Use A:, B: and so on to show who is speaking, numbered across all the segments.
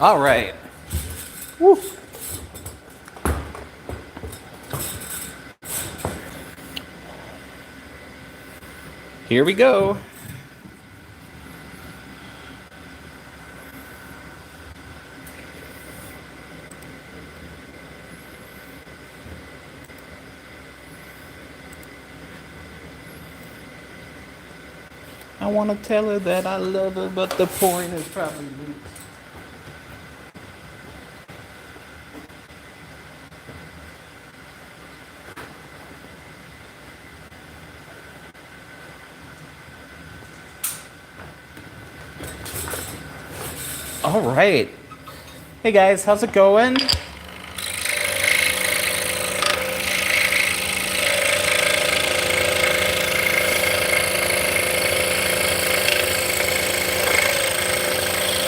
A: All right. Woo. Here we go. I want to tell her that I love her, but the point is probably moot. All right. Hey guys, how's it going?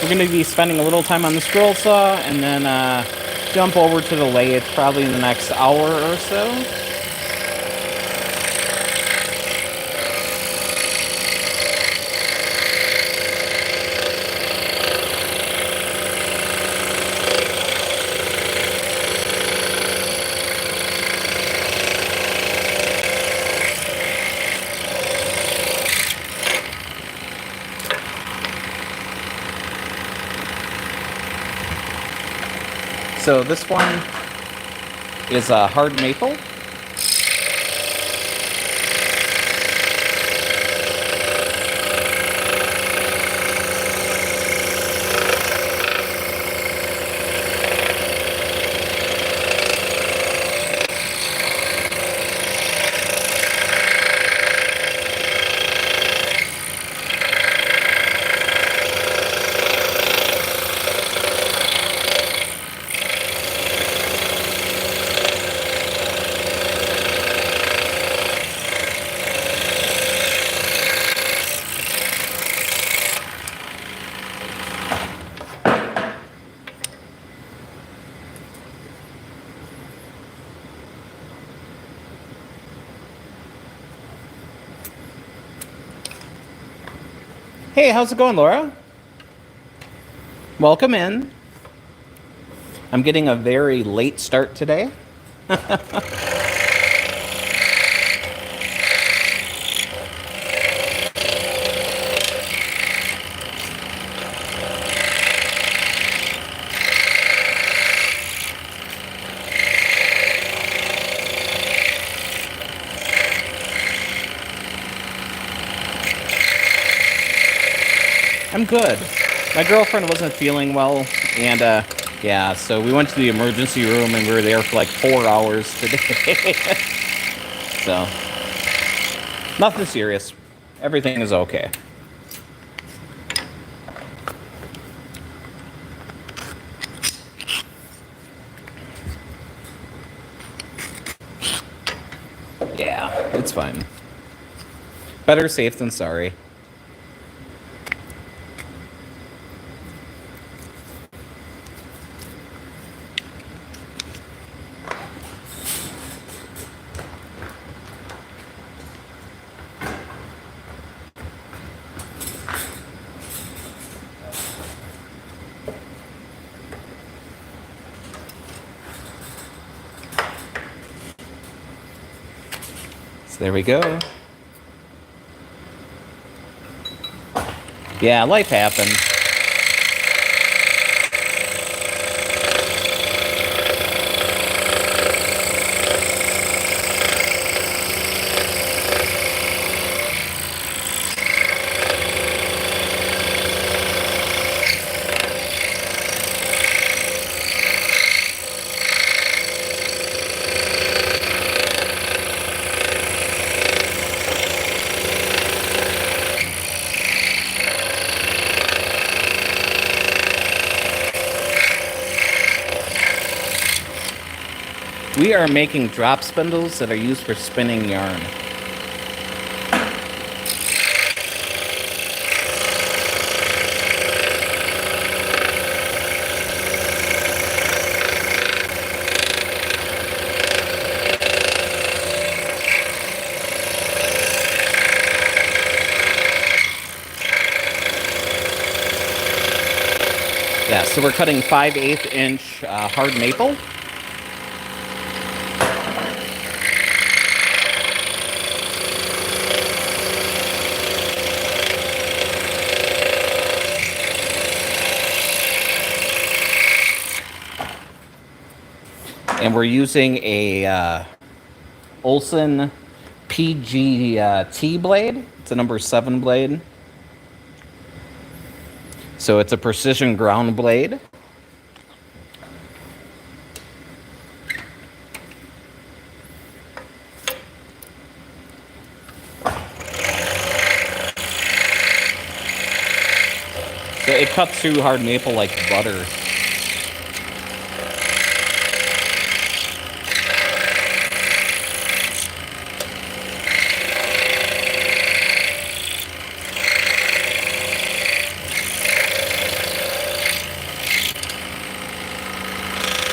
A: We're going to be spending a little time on the scroll saw and then jump over to the lathe probably in the next hour or so. So this one is a hard maple. Hey, how's it going, Laura? Welcome in. I'm getting a very late start today. I'm good. My girlfriend wasn't feeling well, and yeah, so we went to the emergency room and we were there for like 4 hours today. So, nothing serious. Everything is okay. Yeah, it's fine. Better safe than sorry. There we go. Yeah, life happened. We are making drop spindles that are used for spinning yarn. Yes, So we're cutting 5/8 inch hard maple. And we're using a Olson PGT blade. It's a number 7 blade. So it's a precision ground blade. So it cuts through hard maple like butter.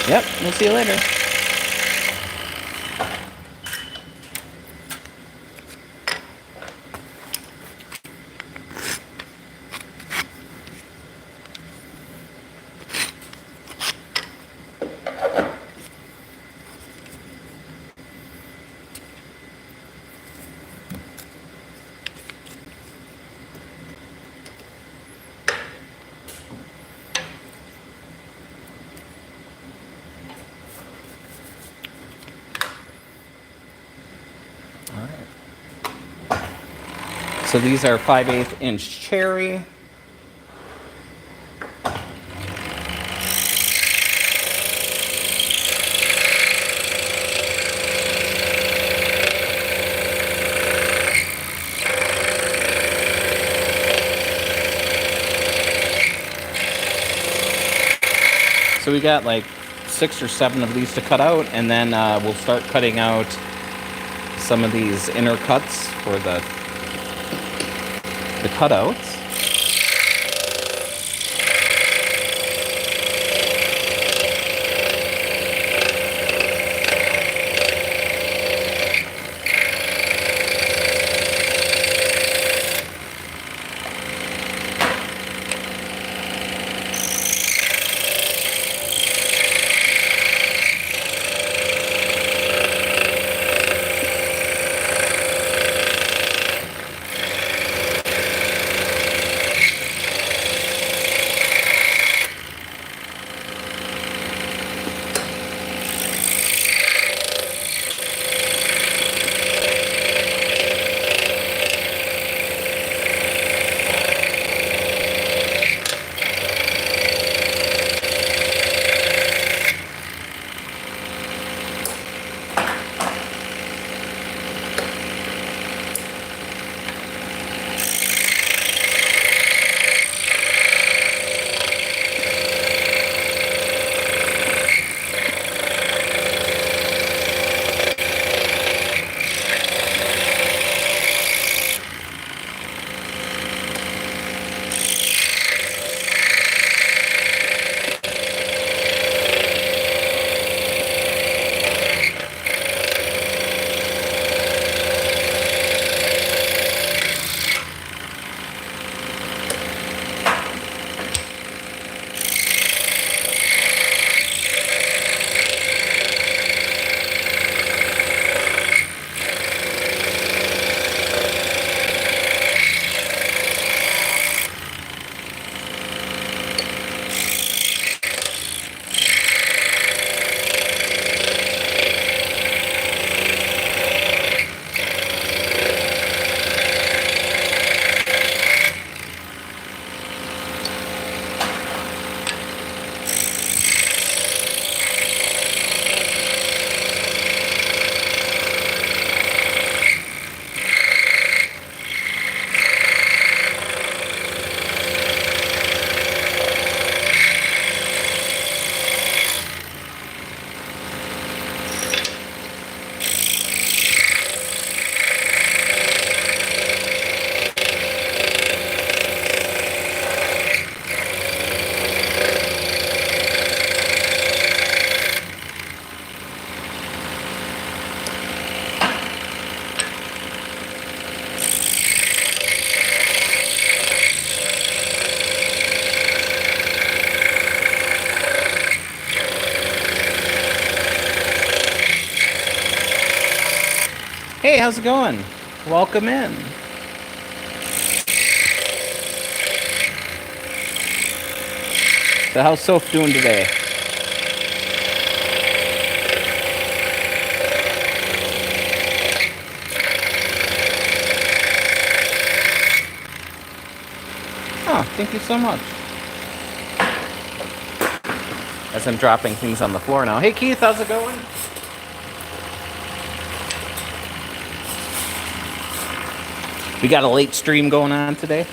A: Yep, we'll see you later. So these are 5/8 inch cherry. So we got like 6 or 7 of these to cut out, and then we'll start cutting out some of these inner cuts for the cutouts. Hey, how's it going? Welcome in. So how's Soph doing today? Oh, thank you so much. As I'm dropping things on the floor now. Hey Keith, how's it going? We got a late stream going on today.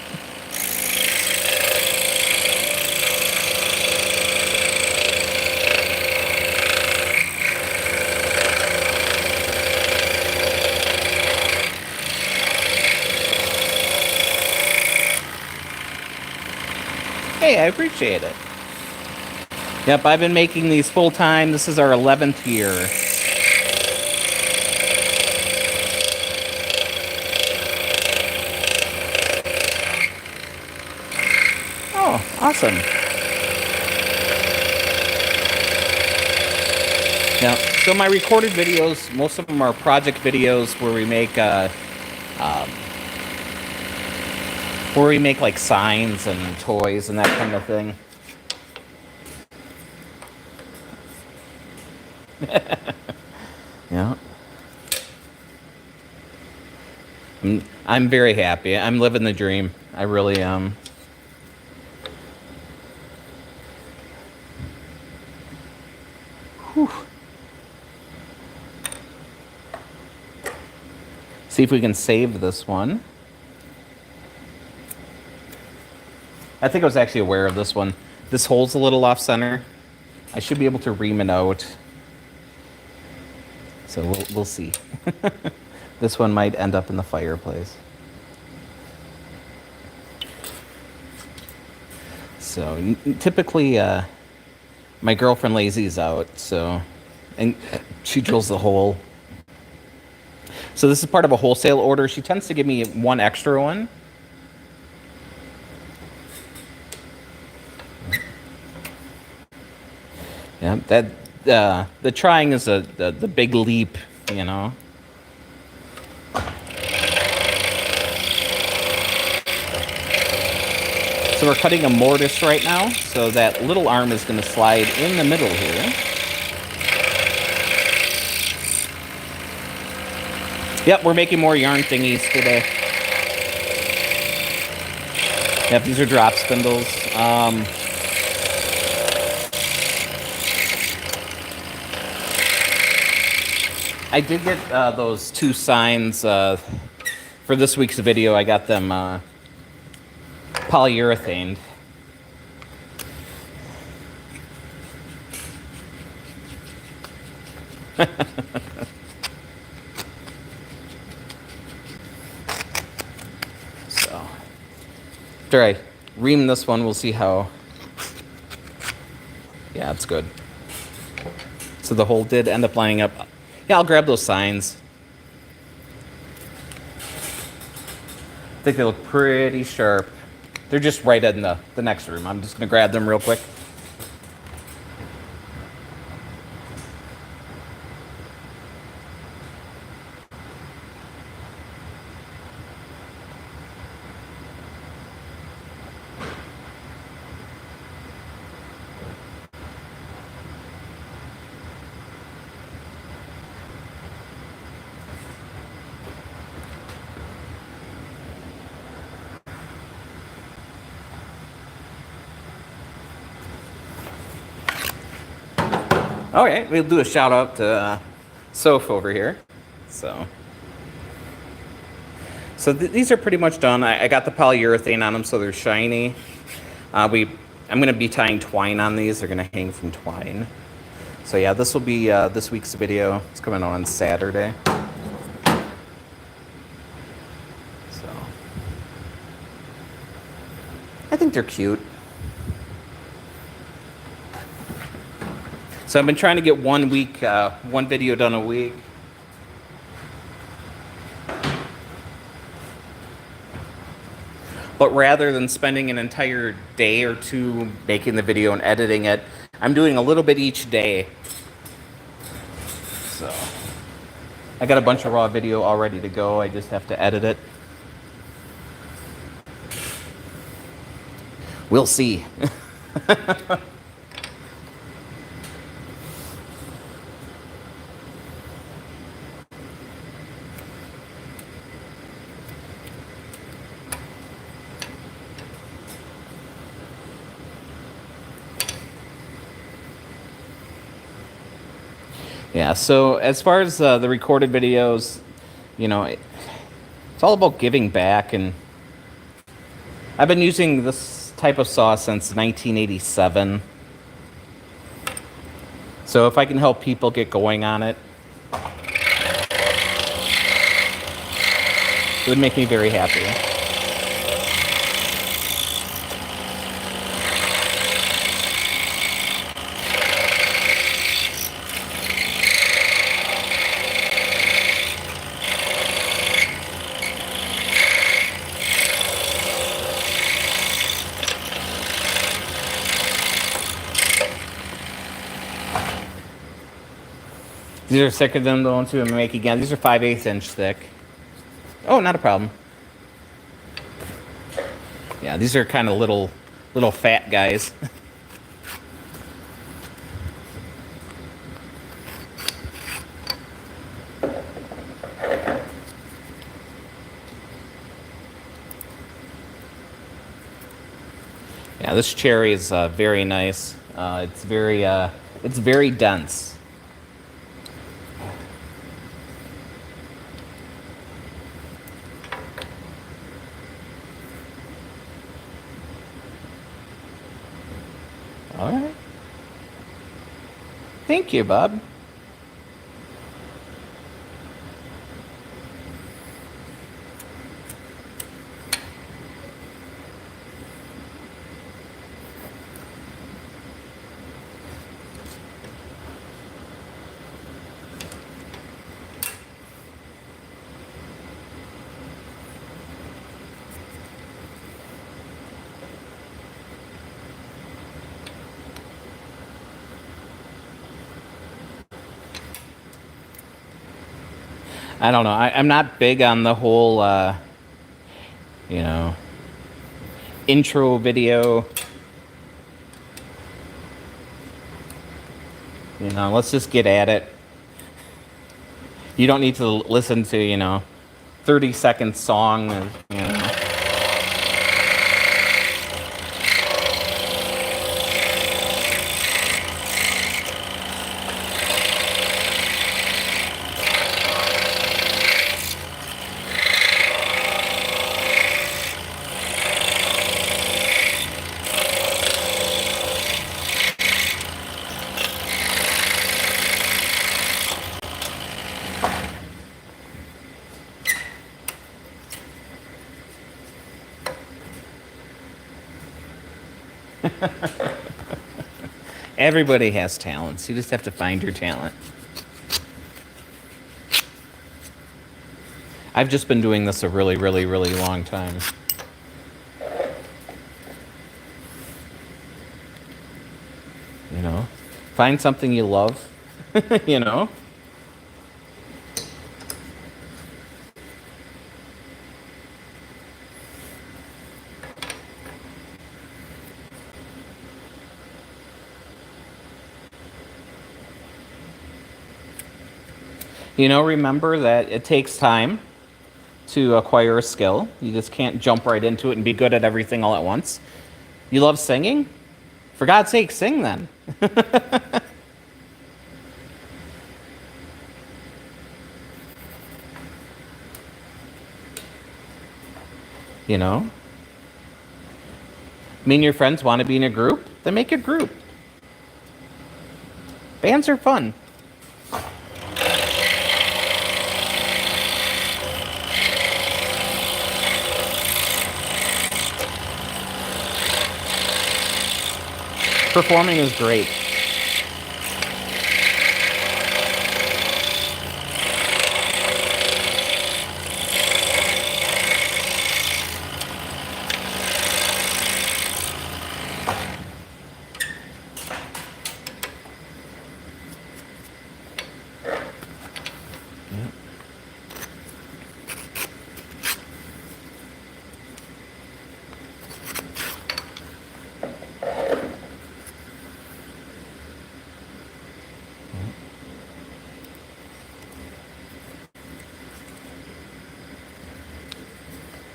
A: Hey, I appreciate it. Yep, I've been making these full time. This is our 11th year. Oh, awesome. Yeah, so my recorded videos, most of them are project videos where we make like signs and toys and that kind of thing. Yeah. I'm very happy. I'm living the dream. I really am. Whew. See if we can save this one. I think I was actually aware of this one. This hole's a little off center. I should be able to ream it out. So we'll see. This one might end up in the fireplace. So typically, my girlfriend Lazy's out, and she drills the hole. So this is part of a wholesale order. She tends to give me one extra one. Yeah, that the trying is the big leap, you know. So we're cutting a mortise right now, so that little arm is going to slide in the middle here. Yep, we're making more yarn thingies today. Yep, these are drop spindles. I did get those two signs for this week's video. I got them polyurethane. So after I ream this one, we'll see how. Yeah, it's good. So the hole did end up lining up. Yeah, I'll grab those signs. I think they look pretty sharp. They're just right in the next room. I'm just going to grab them real quick. All right, we'll do a shout out to Soph over here. So these are pretty much done. I got the polyurethane on them so they're shiny. I'm going to be tying twine on these. They're going to hang from twine. So yeah, this will be this week's video. It's coming out on Saturday. So I think they're cute. So I've been trying to get one video done a week. But rather than spending an entire day or two making the video and editing it, I'm doing a little bit each day. So I got a bunch of raw video all ready to go. I just have to edit it. We'll see. Yeah, so as far as the recorded videos, you know, it's all about giving back. And I've been using this type of saw since 1987. So if I can help people get going on it, it would make me very happy. These are thicker than the ones we make again. These are 5/8 inch thick. Oh, not a problem. Yeah, these are kind of little fat guys. Yeah, this cherry is very nice. It's very dense. All right. Thank you, Bob. I don't know. I'm not big on the whole, you know, intro video. You know, let's just get at it. You don't need to listen to, 30-second song. You know. Everybody has talents. You just have to find your talent. I've just been doing this a really, really, really long time. You know, find something you love, you know. Remember that it takes time to acquire a skill. You just can't jump right into it and be good at everything all at once. You love singing? For God's sake, sing then. You know? Me and your friends want to be in a group? Then make a group. Bands are fun. Performing is great. Yep.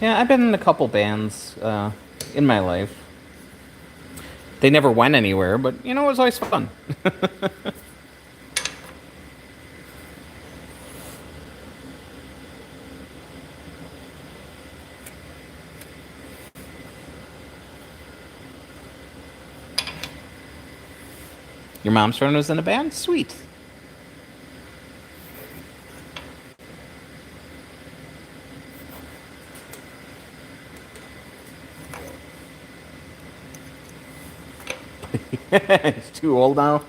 A: Yeah, I've been in a couple bands in my life. They never went anywhere, but you know, it was always fun. Your mom's friend was in a band? Sweet. It's too old now?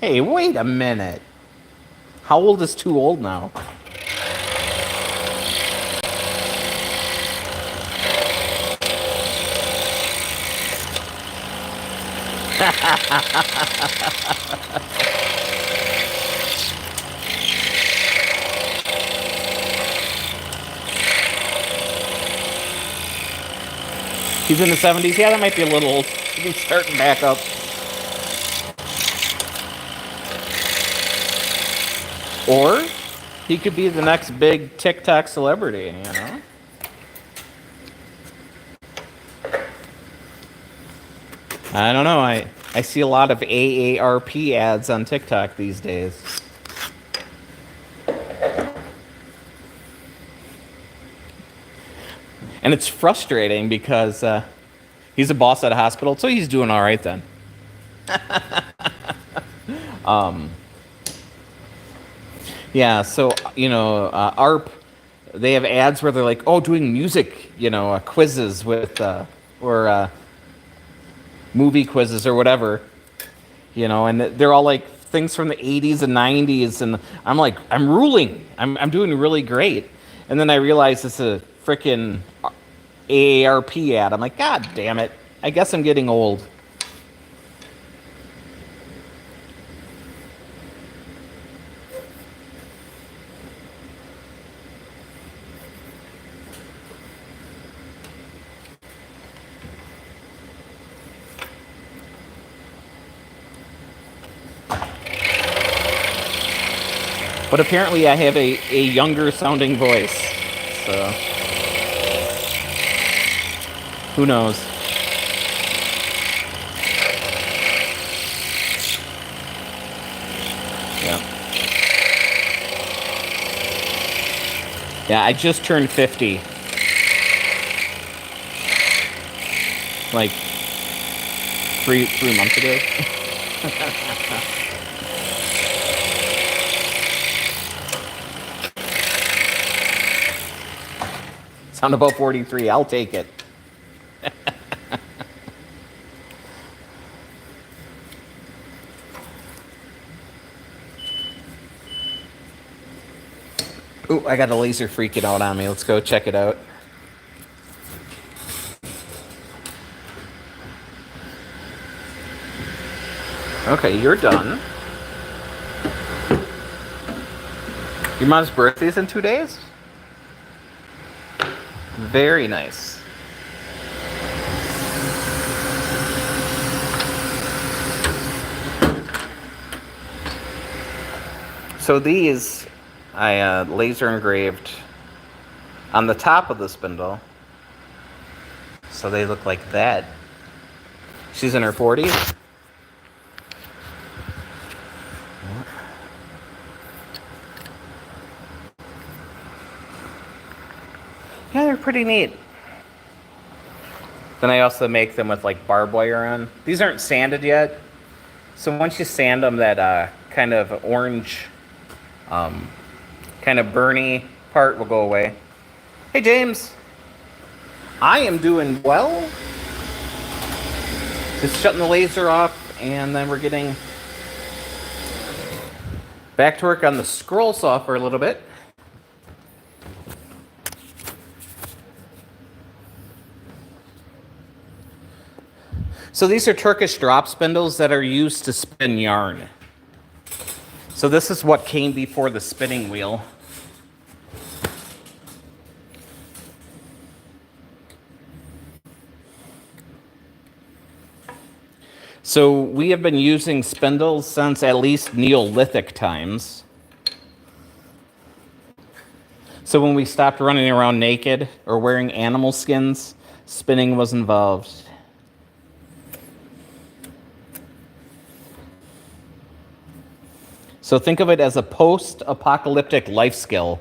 A: Hey, wait a minute. How old is too old now? He's in the 70s? Yeah, that might be a little old. He's starting back up. Or he could be the next big TikTok celebrity, you know? I don't know. I see a lot of AARP ads on TikTok these days. And it's frustrating because he's a boss at a hospital, so he's doing all right then. Yeah, so, you know, ARP, they have ads where they're like, oh, doing music, you know, quizzes with, or movie quizzes or whatever, you know, and they're all like things from the 80s and 90s, and I'm like, I'm ruling. I'm doing really great. And then I realize it's a freaking AARP ad. I'm like, God damn it. I guess I'm getting old. But apparently I have a younger sounding voice. So who knows? Yeah. Yeah, I just turned 50. Like 3 months ago. Sound about 43. I'll take it. Ooh, I got a laser freaking out on me. Let's go check it out. Okay, you're done. Your mom's birthday's in 2 days? Very nice. So these, I laser engraved on the top of the spindle. So they look like that. She's in her 40s. Yeah, they're pretty neat. Then I also make them with like barbed wire on. These aren't sanded yet. So once you sand them, that kind of orange, kind of burny part will go away. Hey, James. I am doing well. Just shutting the laser off, and then we're getting back to work on the scroll saw for a little bit. So these are Turkish drop spindles that are used to spin yarn. So this is what came before the spinning wheel. So we have been using spindles since at least Neolithic times. So when we stopped running around naked or wearing animal skins, spinning was involved. So think of it as a post-apocalyptic life skill.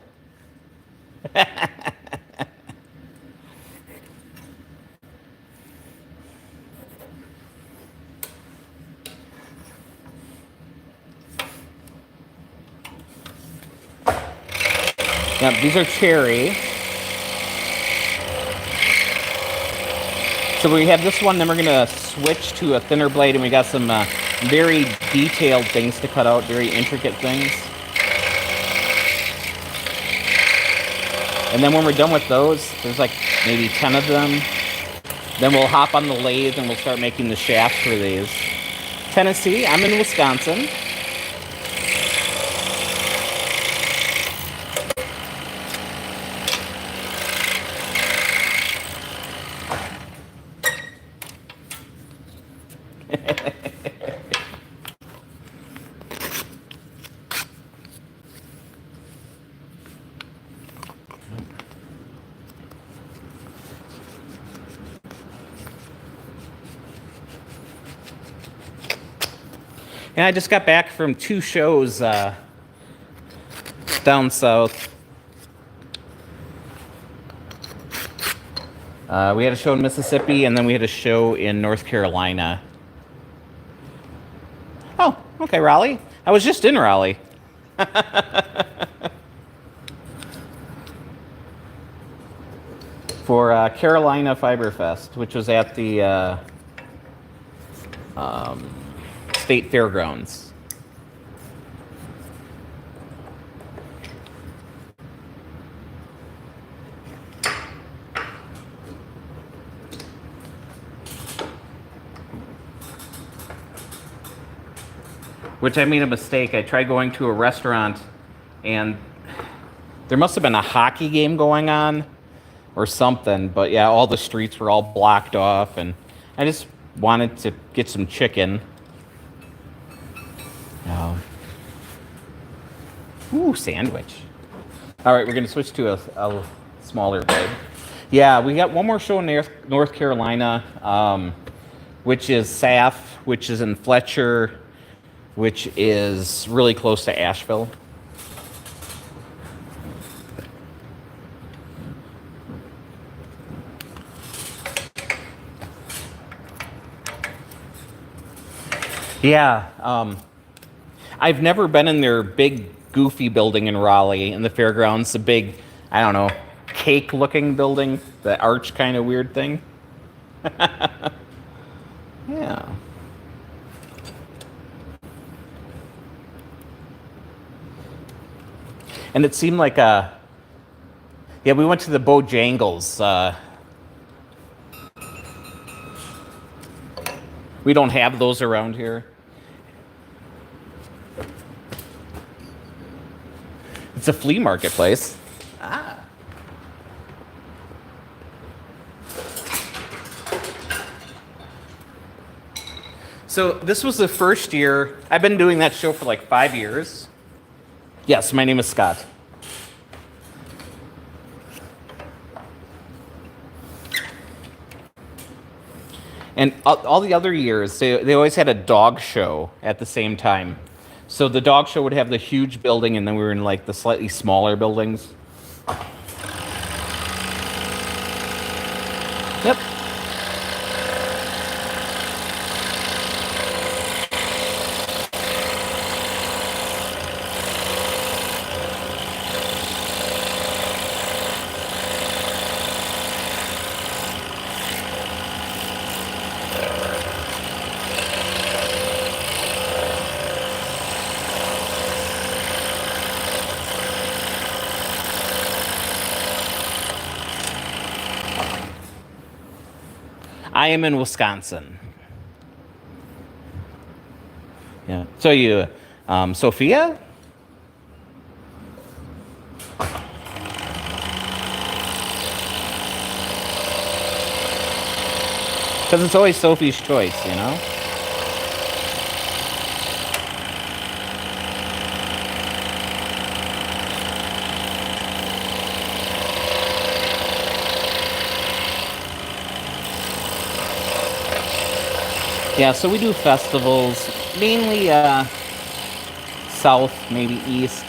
A: Now, these are cherry. So we have this one, then we're going to switch to a thinner blade, and we got some very detailed things to cut out, very intricate things. And then when we're done with those, there's like maybe 10 of them. Then we'll hop on the lathe and we'll start making the shafts for these. Tennessee, I'm in Wisconsin. And I just got back from 2 shows down south. We had a show in Mississippi, and then we had a show in North Carolina. Oh, okay, Raleigh. I was just in Raleigh. For Carolina Fiber Fest, which was at the State Fairgrounds. Which I made a mistake. I tried going to a restaurant and there must have been a hockey game going on or something, but yeah, all the streets were all blocked off, and I just wanted to get some chicken. Ooh, sandwich. All right, we're going to switch to a smaller blade. Yeah, we got one more show in North Carolina, which is SAF, which is in Fletcher, which is really close to Asheville. Yeah, I've never been in their big goofy building in Raleigh in the fairgrounds, the big, I don't know, cake looking building, the arch kind of weird thing. Yeah. And it seemed like yeah, we went to the Bojangles. We don't have those around here. It's a flea marketplace. Ah. So this was the first year. I've been doing that show for like 5 years. Yes, my name is Scott. And all the other years, they always had a dog show at the same time. So the dog show would have the huge building, and then we were in like the slightly smaller buildings. Yep. I am in Wisconsin. Yeah. So you, Sophia? Because it's always Sophie's choice, you know? Yeah, so we do festivals, mainly south, maybe east.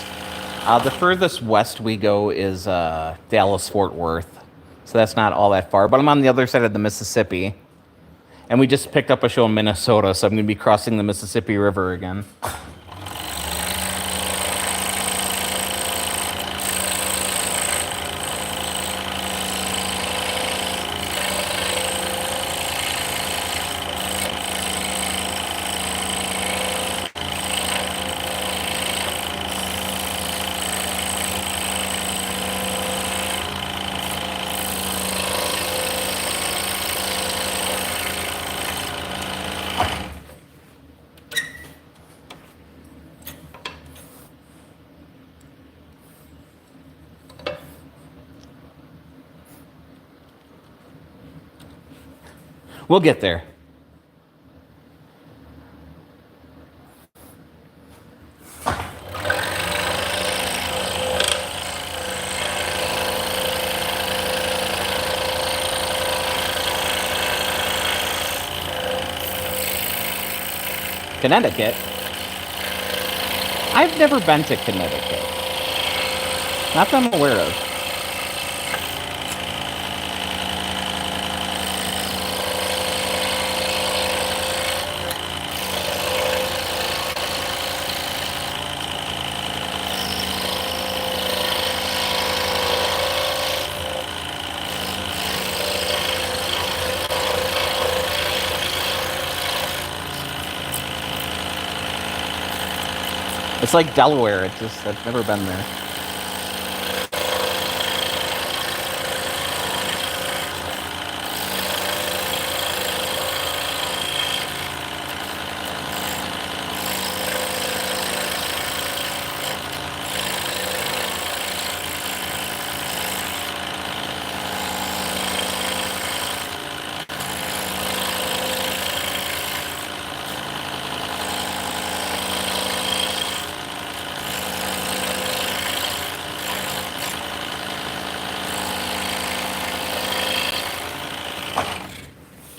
A: The furthest west we go is Dallas Fort Worth. So that's not all that far. But I'm on the other side of the Mississippi. And we just picked up a show in Minnesota, so I'm going to be crossing the Mississippi River again. We'll get there. Connecticut? I've never been to Connecticut. Not that I'm aware of. It's like Delaware. I've never been there.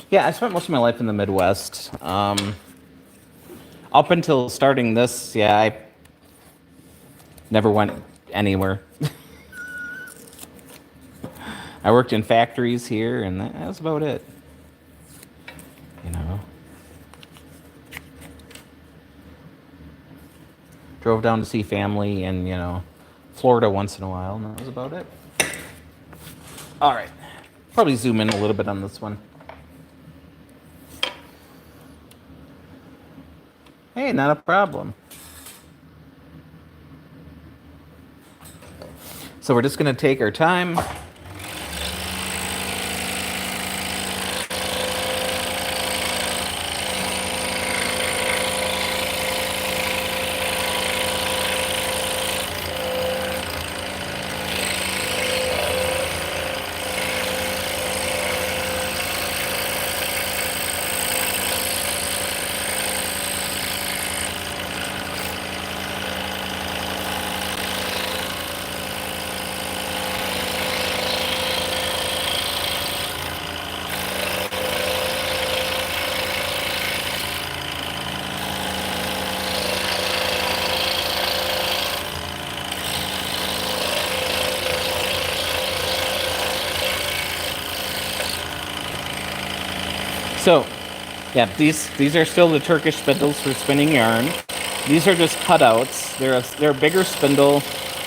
A: Yeah, I spent most of my life in the Midwest. Up until starting this, yeah, I never went anywhere. I worked in factories here, and that was about it. You know, drove down to see family, and Florida once in a while, and that was about it. All right, probably zoom in a little bit on this one. Hey, not a problem. So we're just going to take our time. So, yeah, these are still the Turkish spindles for spinning yarn. These are just cutouts. They're a bigger spindle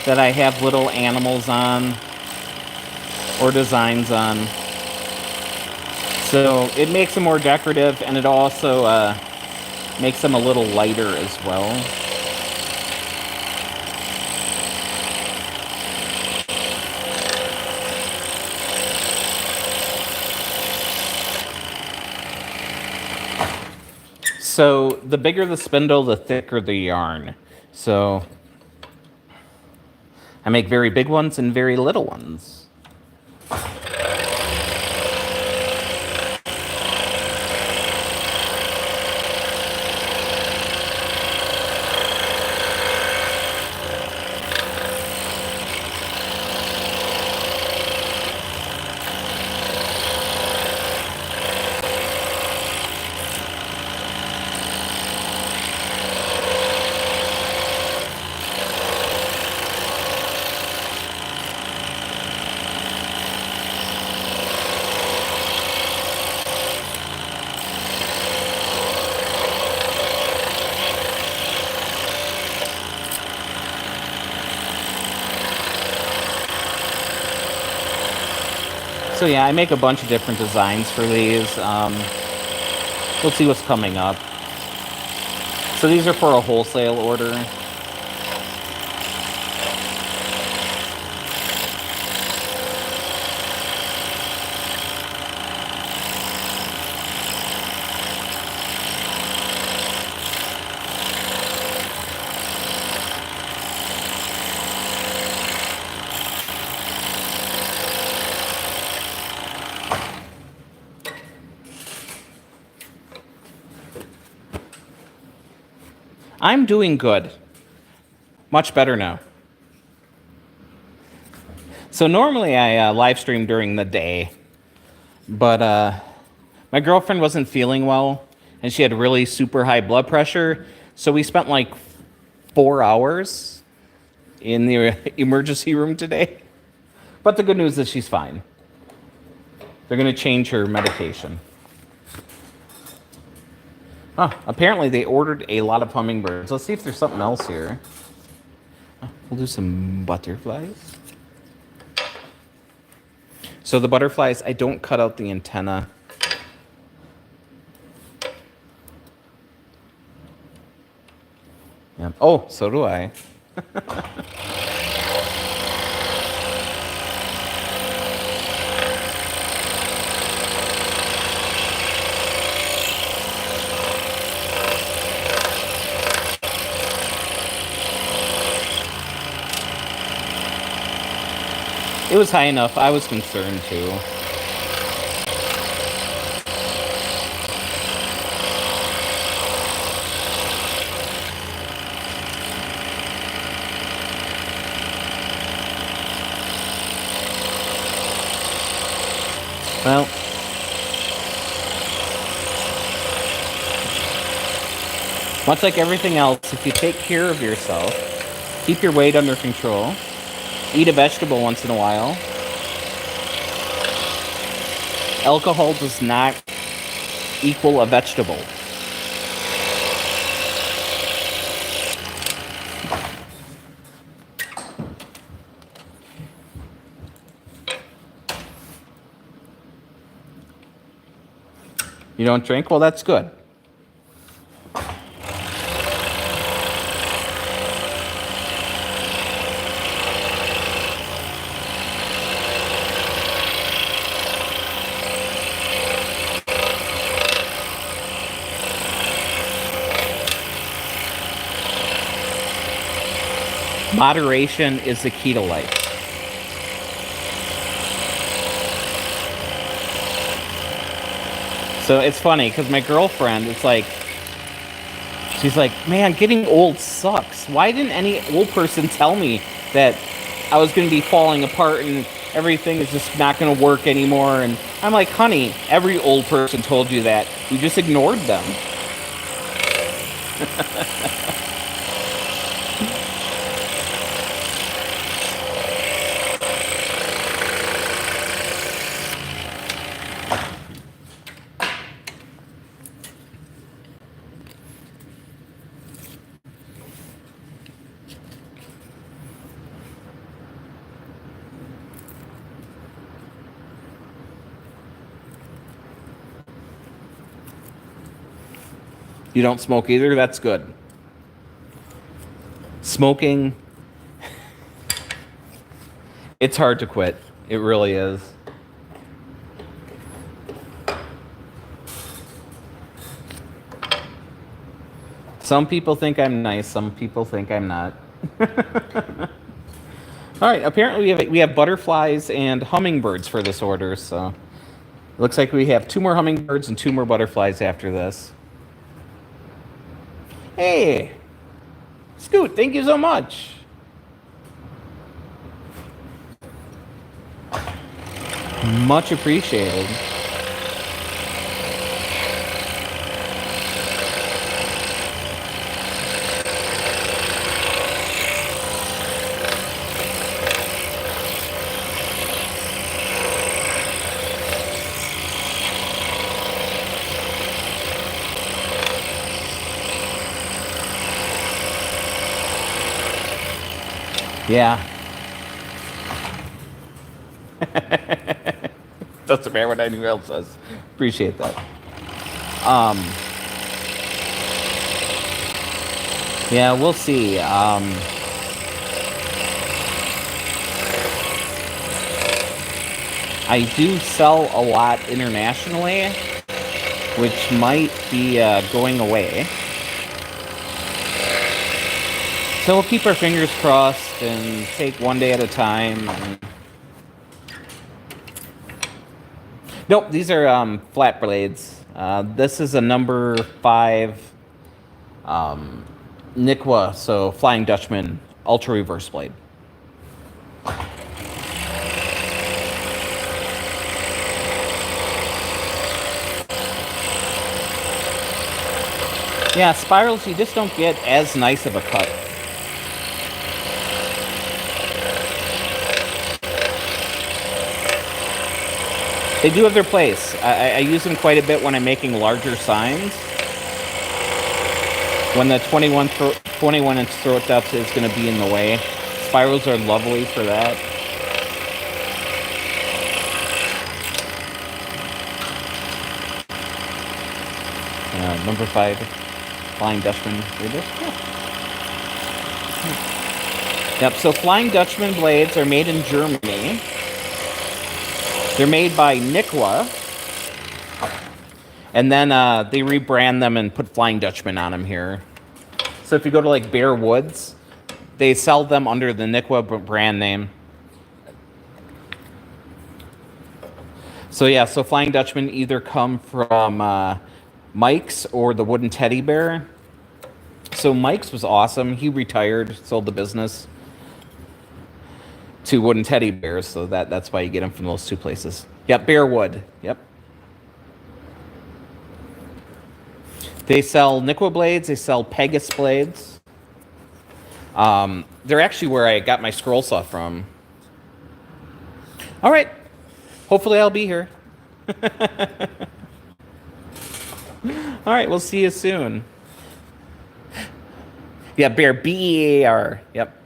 A: that I have little animals on or designs on. So it makes them more decorative, and it also makes them a little lighter as well. So the bigger the spindle, the thicker the yarn. So I make very big ones and very little ones. So yeah, I make a bunch of different designs for these. We'll see what's coming up. So these are for a wholesale order. I'm doing good. Much better now. So normally I live stream during the day, but my girlfriend wasn't feeling well, and she had really super high blood pressure, so we spent like 4 hours in the emergency room today. But the good news is she's fine. They're going to change her medication. Huh, apparently they ordered a lot of hummingbirds. Let's see if there's something else here. We'll do some butterflies. So the butterflies, I don't cut out the antenna. Yeah. Oh, so do I. It was high enough. I was concerned too. Well, much like everything else, if you take care of yourself, keep your weight under control, eat a vegetable once in a while. Alcohol does not equal a vegetable. You don't drink? Well, that's good. Moderation is the key to life. So it's funny because my girlfriend, she's like, man, getting old sucks. Why didn't any old person tell me that I was going to be falling apart and everything is just not going to work anymore? And I'm like, honey, every old person told you that. You just ignored them. You don't smoke either? That's good. Smoking, it's hard to quit. It really is. Some people think I'm nice. Some people think I'm not. All right. Apparently, we have butterflies and hummingbirds for this order. So it looks like we have 2 more hummingbirds and 2 more butterflies after this. Hey, Scoot, thank you so much. Much appreciated. Yeah. Doesn't matter what anyone else says. Appreciate that. Um, yeah, we'll see. I do sell a lot internationally, which might be going away. So we'll keep our fingers crossed and take one day at a time. Nope, these are flat blades. This is a number 5 Nikwa, so Flying Dutchman Ultra Reverse Blade. Yeah, spirals, you just don't get as nice of a cut. They do have their place. I use them quite a bit when I'm making larger signs. When the 21-inch throat depth is going to be in the way. Spirals are lovely for that. Number 5, Flying Dutchman. Yep, so Flying Dutchman blades are made in Germany. They're made by Nikwa. And then they rebrand them and put Flying Dutchman on them here. So if you go to like Bear Woods, they sell them under the Nikwa brand name. So yeah, so Flying Dutchman either come from Mike's or the Wooden Teddy Bear. So Mike's was awesome. He retired, sold the business to Wooden Teddy Bears. So that's why you get them from those two places. Yep, Bearwood. Yep. They sell Nikwa blades. They sell Pegasus blades. They're actually where I got my scroll saw from. All right. Hopefully I'll be here. All right, we'll see you soon. Yeah, Bear, B-E-A-R. Yep.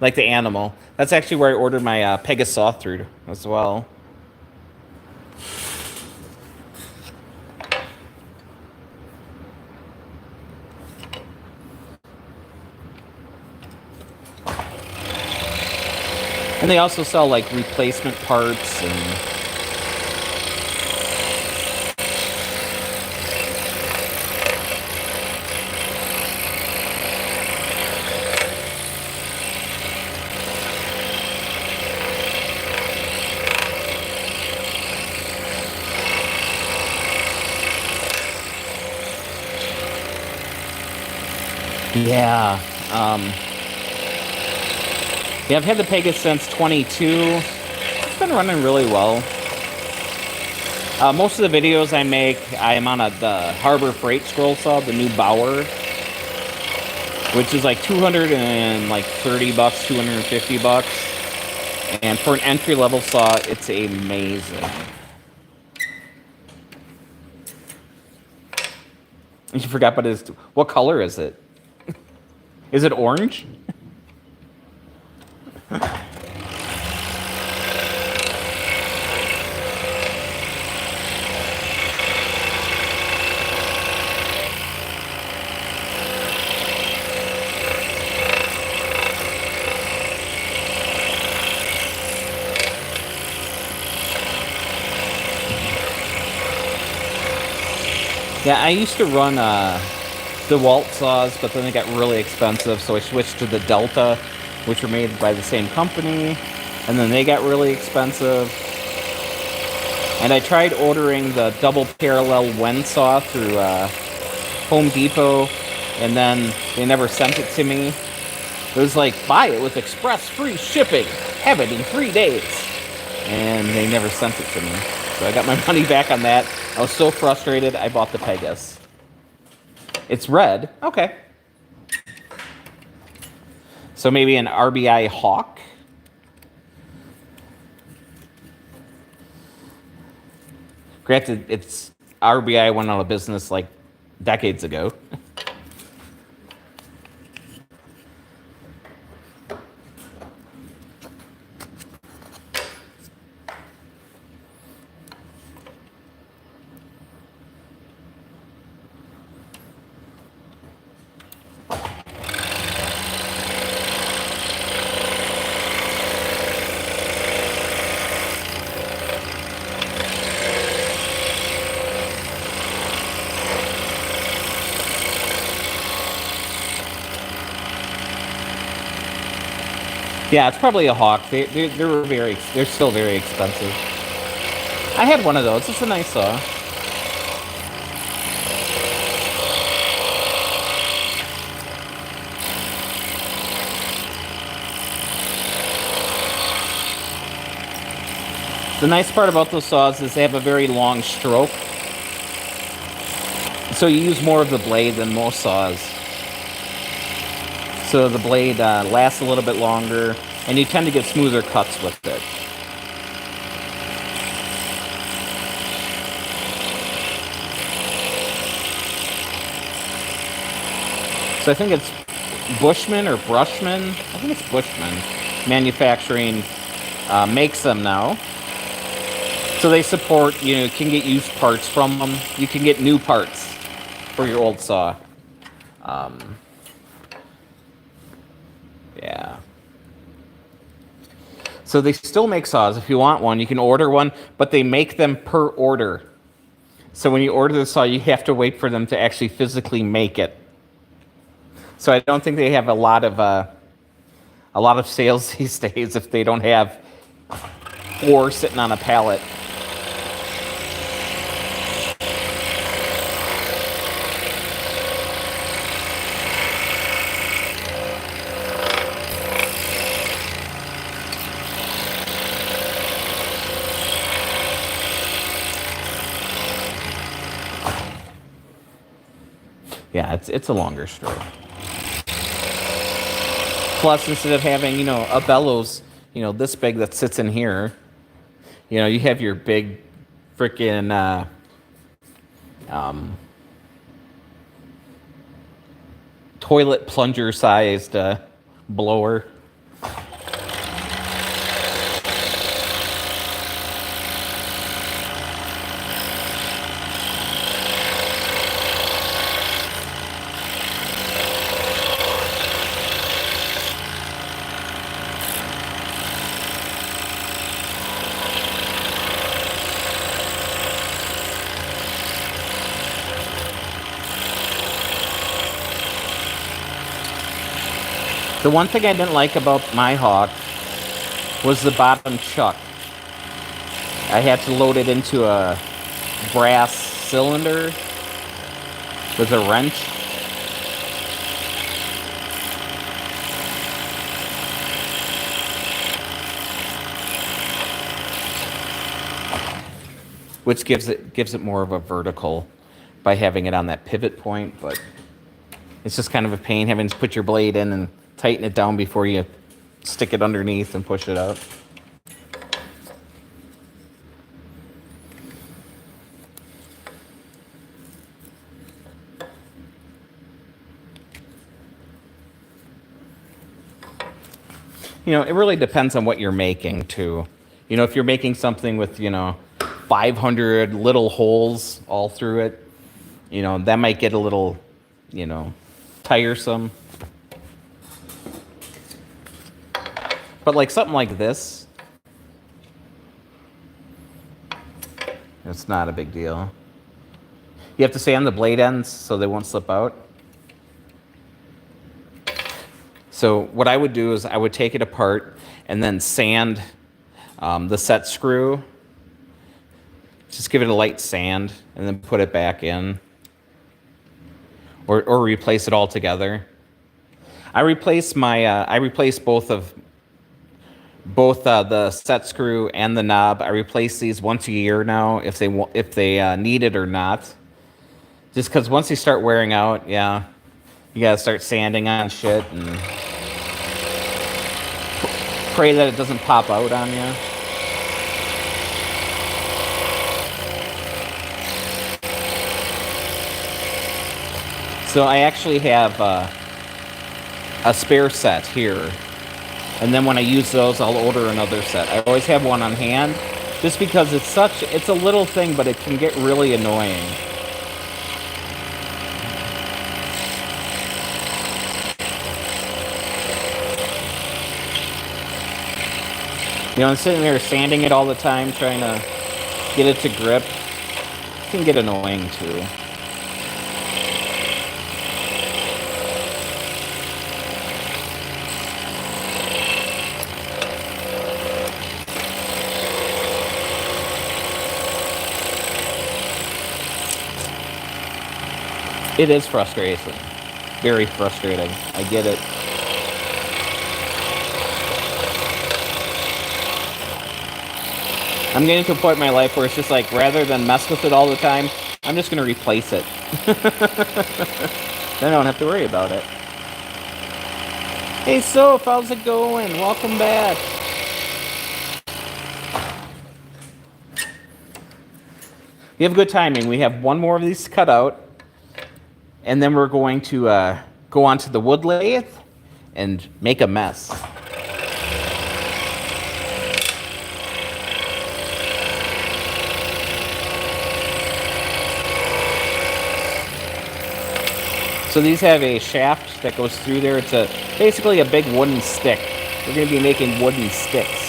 A: Like the animal. That's actually where I ordered my Pegasus saw through as well. And they also sell like replacement parts and yeah. Yeah, I've had the Pegasus since 22. It's been running really well. Most of the videos I make, I'm on the Harbor Freight scroll saw, the new Bauer, which is like $230, $250. And for an entry-level saw, it's amazing. And you forgot, but what color is it? Is it orange? Yeah, I used to run DeWalt saws, but then they got really expensive, so I switched to the Delta, which were made by the same company, and then they got really expensive. And I tried ordering the double parallel Wen saw through Home Depot, and then they never sent it to me. It was like, buy it with express free shipping, have it in 3 days. And they never sent it to me. So I got my money back on that. I was so frustrated, I bought the Pegasus. It's red. Okay. So maybe an RBI Hawk? Granted, it's RBI went out of business like decades ago. Yeah, it's probably a Hawk. They're still very expensive. I had one of those. It's a nice saw. The nice part about those saws is they have a very long stroke, so you use more of the blade than most saws. So the blade lasts a little bit longer, and you tend to get smoother cuts with it. So I think it's Bushman or Brushman. I think it's Bushman Manufacturing makes them now. So they support, you can get used parts from them. You can get new parts for your old saw. Yeah. So they still make saws. If you want one, you can order one, but they make them per order. So when you order the saw, you have to wait for them to actually physically make it. So I don't think they have a lot of sales these days if they don't have 4 sitting on a pallet. Yeah, it's a longer stroke. Plus, instead of having, a bellows, this big that sits in here, you have your big freaking toilet plunger sized blower. The one thing I didn't like about my Hawk was the bottom chuck. I had to load it into a brass cylinder with a wrench. Which gives it more of a vertical by having it on that pivot point, but it's just kind of a pain having to put your blade in and tighten it down before you stick it underneath and push it up. It really depends on what you're making too. If you're making something with, 500 little holes all through it, that might get a little, tiresome. But like something like this, it's not a big deal. You have to sand the blade ends so they won't slip out. So what I would do is I would take it apart and then sand the set screw. Just give it a light sand and then put it back in. Or replace it altogether. I replace both the set screw and the knob. I replace these once a year now if they need it or not. Just because once they start wearing out, yeah, you gotta start sanding on shit and pray that it doesn't pop out on you. So I actually have a spare set here. And then when I use those, I'll order another set. I always have one on hand just because it's a little thing, but it can get really annoying. I'm sitting there sanding it all the time, trying to get it to grip. It can get annoying too. It is frustrating. Very frustrating. I get it. I'm getting to a point in my life where it's just like, rather than mess with it all the time, I'm just going to replace it. Then I don't have to worry about it. Hey, Soph, how's it going? Welcome back. You have good timing. We have one more of these cut out, and then we're going to go onto the wood lathe and make a mess. So these have a shaft that goes through there. It's basically a big wooden stick. We're going to be making wooden sticks.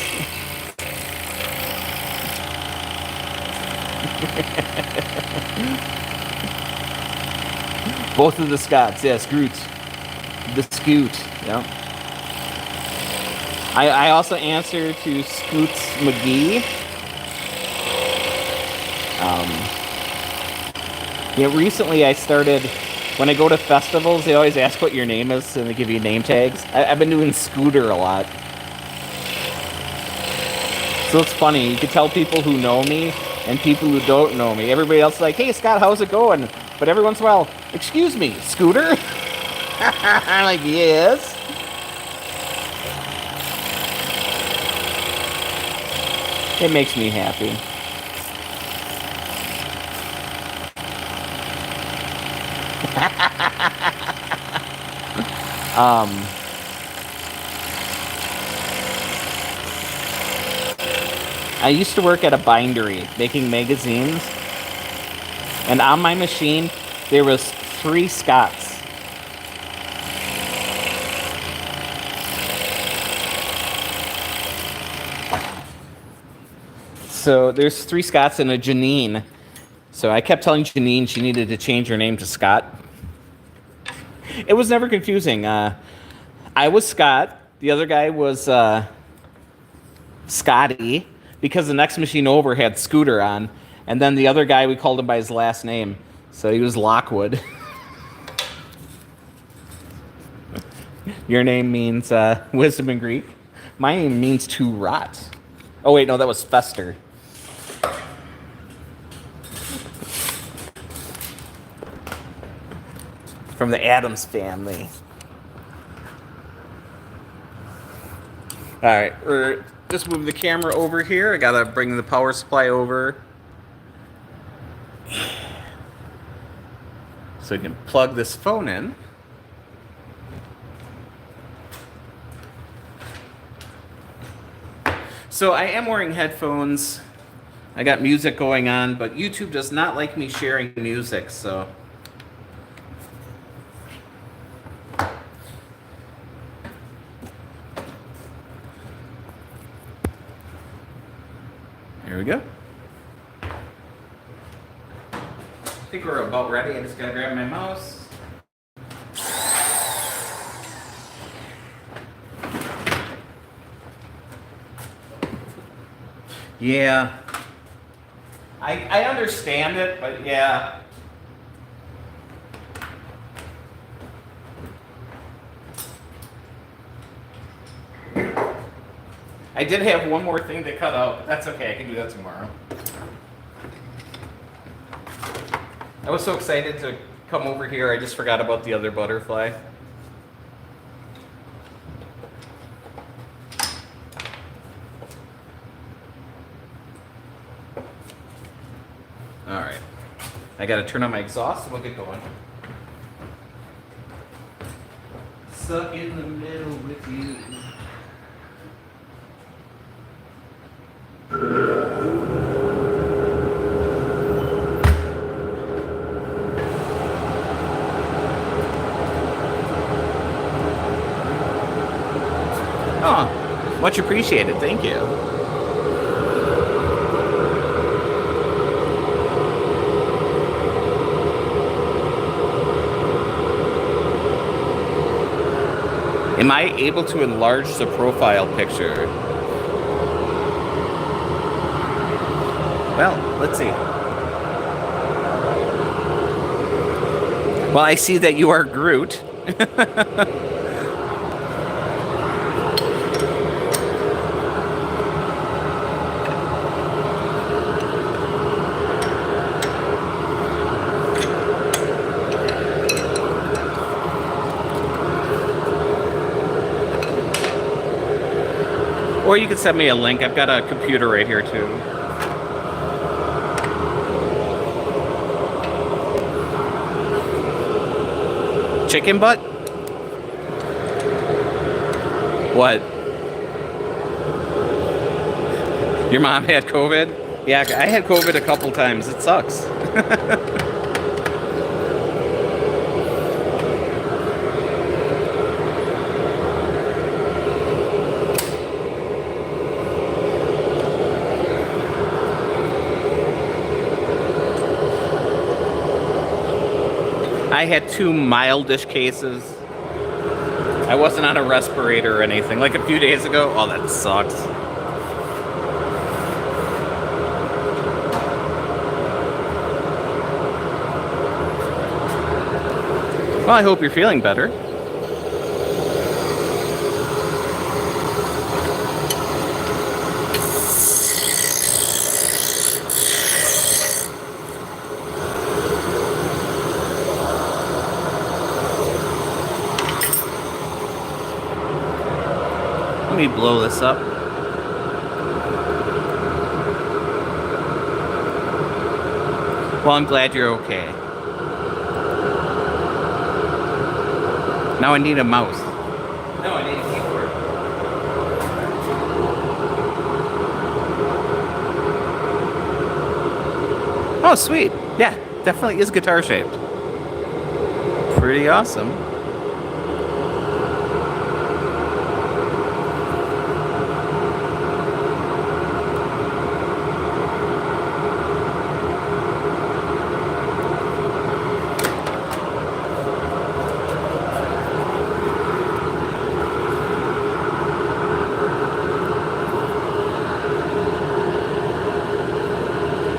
A: Both of the Scots, yeah, Scoot. The Scoot, yeah. I also answer to Scoots McGee. Recently I started, when I go to festivals, they always ask what your name is, and they give you name tags. I've been doing Scooter a lot. So it's funny, you can tell people who know me and people who don't know me. Everybody else is like, hey, Scott, how's it going? But every once in a while, excuse me, Scooter? I'm like, yes. It makes me happy. I used to work at a bindery making magazines, and on my machine there was 3 Scots. So there's 3 Scots and a Janine. So I kept telling Janine she needed to change her name to Scott. It was never confusing. I was Scott. The other guy was Scotty, because the next machine over had Scooter on. And then the other guy, we called him by his last name. So he was Lockwood. Your name means wisdom in Greek. My name means to rot. Oh, wait, no, that was Fester. From the Addams family. All right, we're just move the camera over here. I gotta bring the power supply over so we can plug this phone in. So I am wearing headphones. I got music going on, but YouTube does not like me sharing music, so. Here we go. I think we're about ready. I just gotta grab my mouse. Yeah. I understand it, but yeah. I did have one more thing to cut out, but that's okay. I can do that tomorrow. I was so excited to come over here, I just forgot about the other butterfly. All right. I got to turn on my exhaust and we'll get going. Stuck in the middle with you. Oh, much appreciated. Thank you. Am I able to enlarge the profile picture? Well, let's see. Well, I see that you are Groot. Or you could send me a link. I've got a computer right here, too. Chicken butt? What? Your mom had COVID? Yeah, I had COVID a couple times. It sucks. I had 2 mildish cases. I wasn't on a respirator or anything. Like a few days ago. Oh, that sucks. Well, I hope you're feeling better. Let me blow this up. Well, I'm glad you're okay. Now I need a mouse. No, I need a keyboard. Oh, sweet. Yeah, definitely is guitar shaped. Pretty awesome.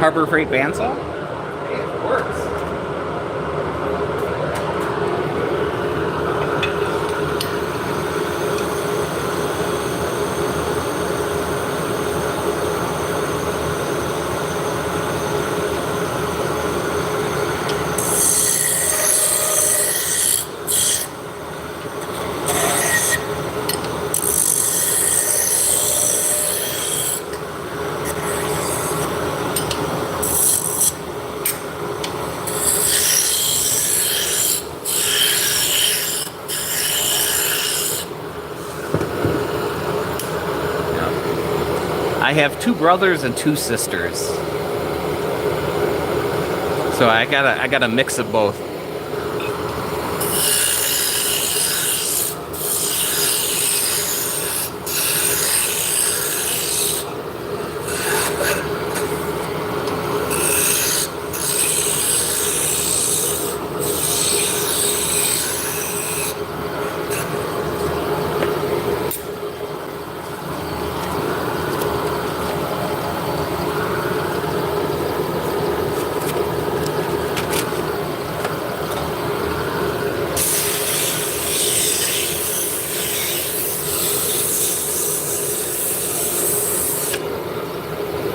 A: Harbor Freight bandsaw? Hey, it works. I have 2 brothers and 2 sisters. So I got a mix of both.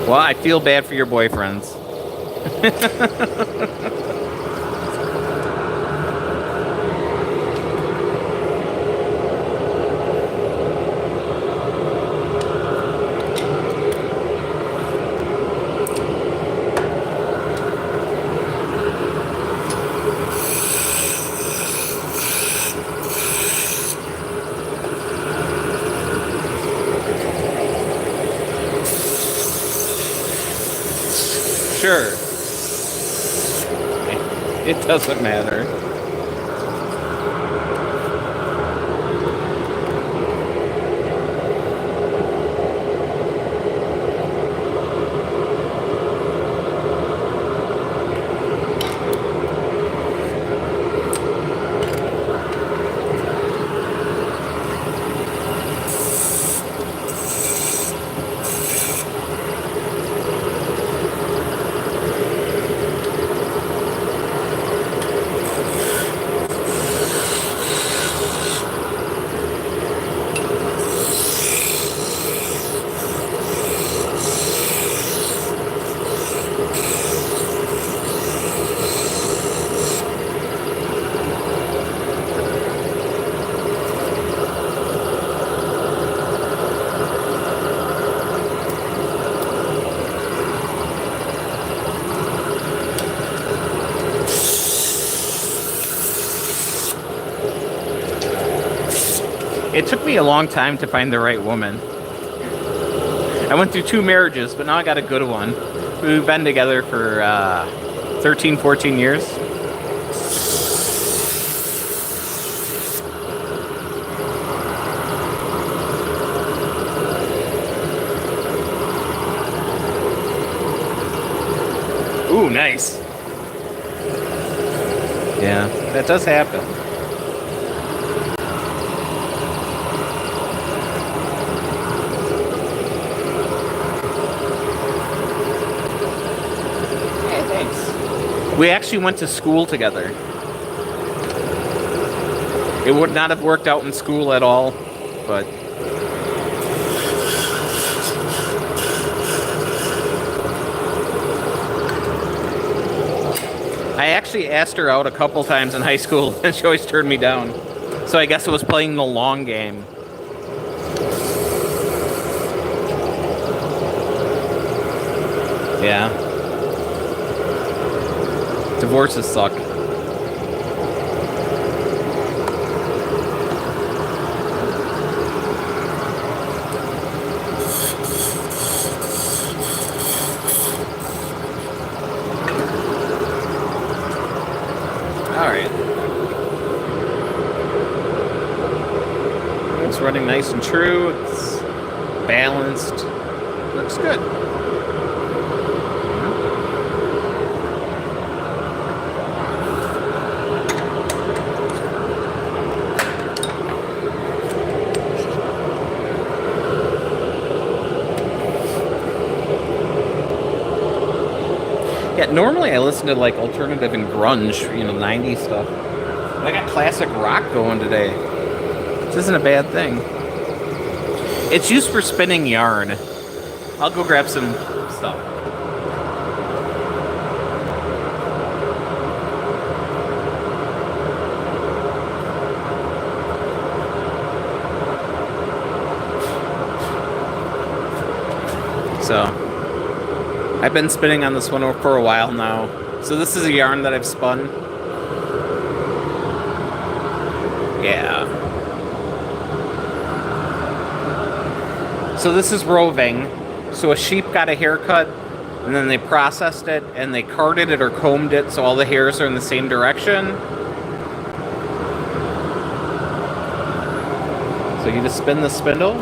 A: Well, I feel bad for your boyfriends. Sure. It doesn't matter. It took me a long time to find the right woman. I went through 2 marriages, but now I got a good one. We've been together for 13, 14 years. Ooh, nice. Yeah, that does happen. Hey, thanks. We actually went to school together. It would not have worked out in school at all, but... I actually asked her out a couple times in high school, and she always turned me down. So I guess it was playing the long game. Yeah. Divorces suck. Alright. It's running nice and true. It's balanced. Looks good. Yeah, normally I listen to like alternative and grunge, 90s stuff. But I got classic rock going today. This isn't a bad thing. It's used for spinning yarn. I'll go grab some stuff. So... I've been spinning on this one for a while now. So this is a yarn that I've spun. Yeah. So this is roving. So a sheep got a haircut, and then they processed it, and they carded it or combed it so all the hairs are in the same direction. So you just spin the spindle,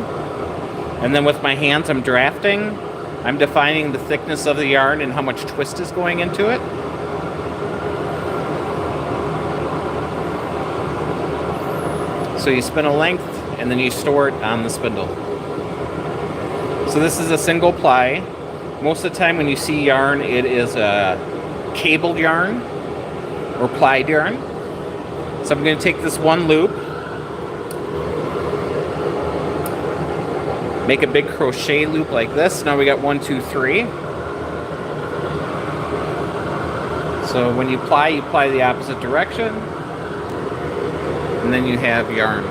A: and then with my hands I'm drafting. I'm defining the thickness of the yarn and how much twist is going into it. So you spin a length and then you store it on the spindle. So this is a single ply. Most of the time when you see yarn, it is a cabled yarn or plied yarn. So I'm going to take this one loop, make a big crochet loop like this. Now we got 1, 2, 3. So when you ply the opposite direction. And then you have yarn.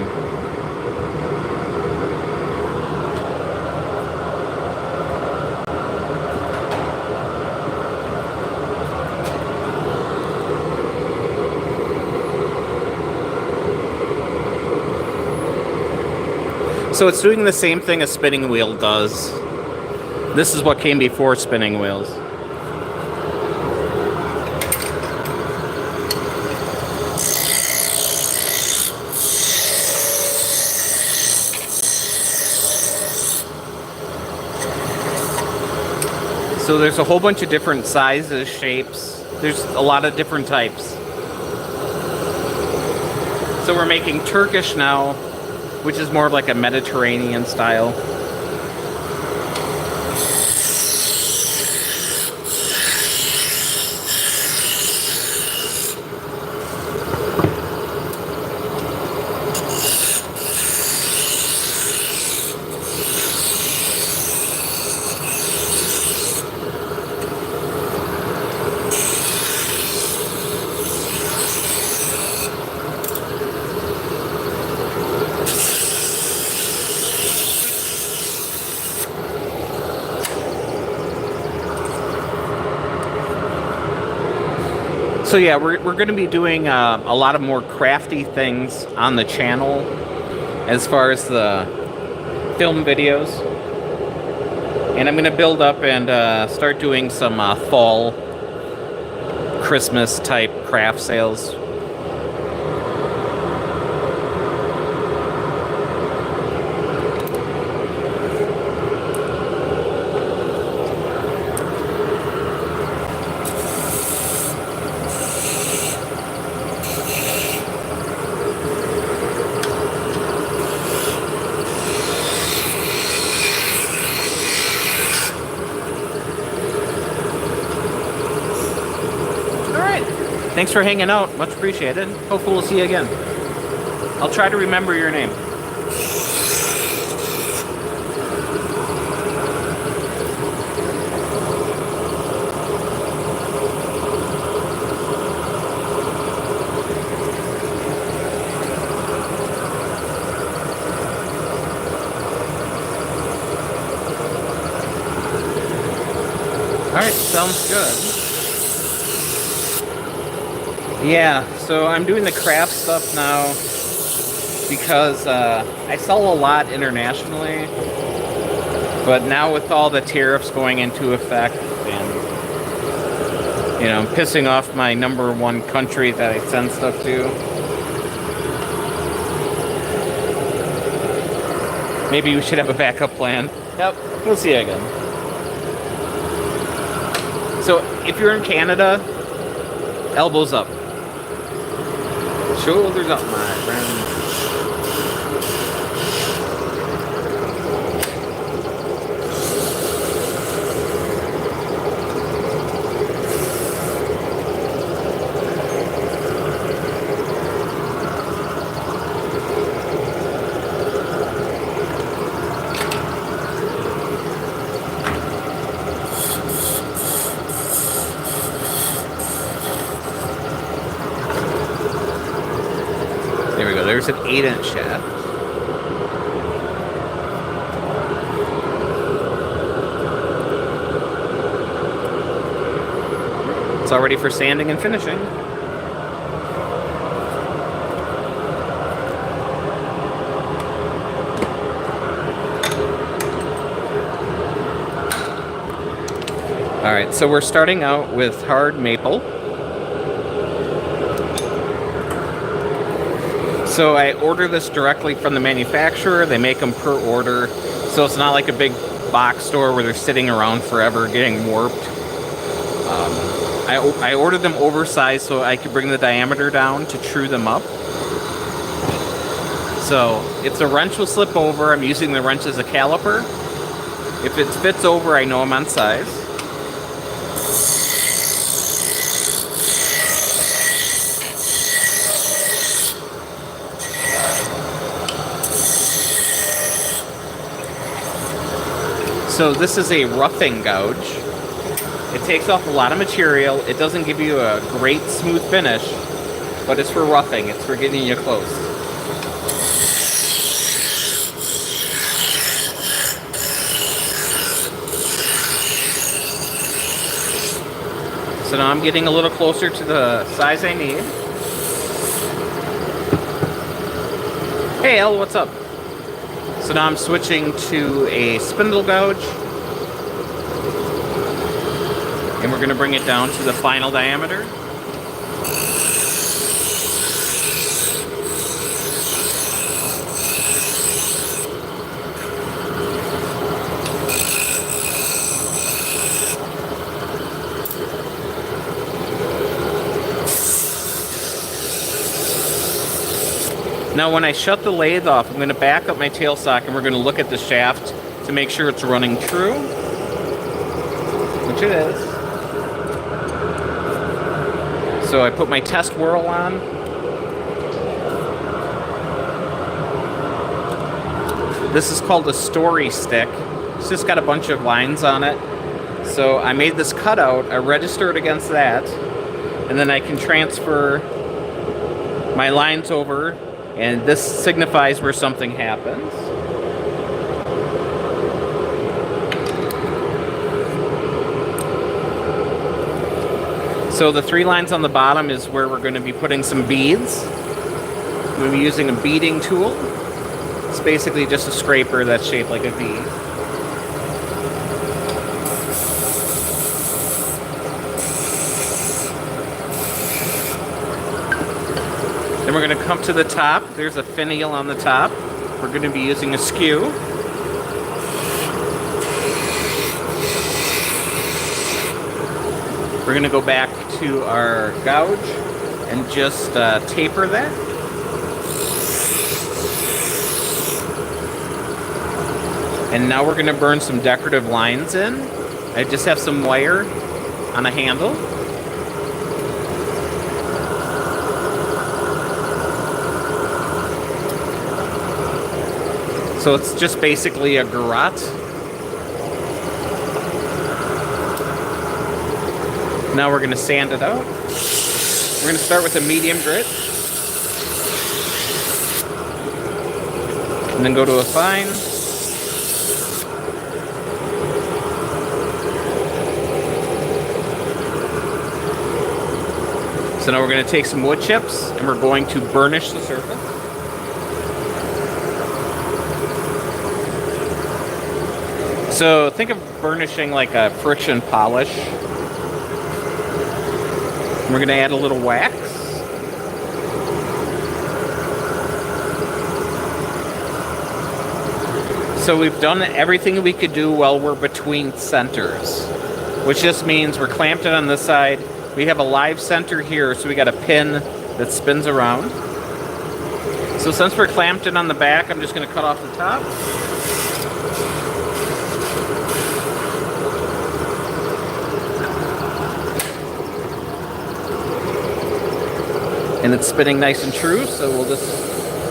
A: So it's doing the same thing a spinning wheel does. This is what came before spinning wheels. So there's a whole bunch of different sizes, shapes. There's a lot of different types. So we're making Turkish now, which is more of like a Mediterranean style. So yeah, we're going to be doing a lot of more crafty things on the channel. as far as the film videos. And I'm going to build up and start doing some fall Christmas type craft sales. Thanks for hanging out. Much appreciated. Hopefully we'll see you again. I'll try to remember your name. Alright, sounds good. Yeah, so I'm doing the craft stuff now because I sell a lot internationally, but now with all the tariffs going into effect and, you know, pissing off my #1 country that I send stuff to, maybe we should have a backup plan. Yep, we'll see you again. So if you're in Canada, elbows up. Shoulders up, my friend. There we go, there's an 8-inch shaft. It's all ready for sanding and finishing. Alright, so we're starting out with hard maple. So I order this directly from the manufacturer. They make them per order, so it's not like a big box store where they're sitting around forever getting warped. I ordered them oversized so I could bring the diameter down to true them up. So if the wrench will slip over, I'm using the wrench as a caliper. If it fits over, I know I'm on size. So this is a roughing gouge. It takes off a lot of material. It doesn't give you a great smooth finish, but it's for roughing. It's for getting you close. So now I'm getting a little closer to the size I need. Hey El, what's up? So now I'm switching to a spindle gouge, and we're going to bring it down to the final diameter. Now when I shut the lathe off, I'm going to back up my tail sock and we're going to look at the shaft to make sure it's running true, which it is. So I put my test whirl on. This is called a story stick. It's just got a bunch of lines on it. So I made this cutout, I register it against that, and then I can transfer my lines over, and this signifies where something happens. So the 3 lines on the bottom is where we're going to be putting some beads. I'm going to be using a beading tool. basically just a scraper that's shaped like a V. Then we're going to come to the top. There's a finial on the top. We're going to be using a skew. We're going to go back to our gouge and just taper that. And now we're going to burn some decorative lines in. I just have some wire on a handle. So it's just basically a garrote. Now we're going to sand it out. We're going to start with a medium grit. And then go to a fine. So now we're going to take some wood chips and we're going to burnish the surface. So think of burnishing like a friction polish. We're going to add a little wax. So we've done everything we could do while we're between centers, which just means we're clamped it on this side. We have a live center here, so we got a pin that spins around. So since we're clamped it on the back, I'm just going to cut off the top. And it's spinning nice and true, so we'll just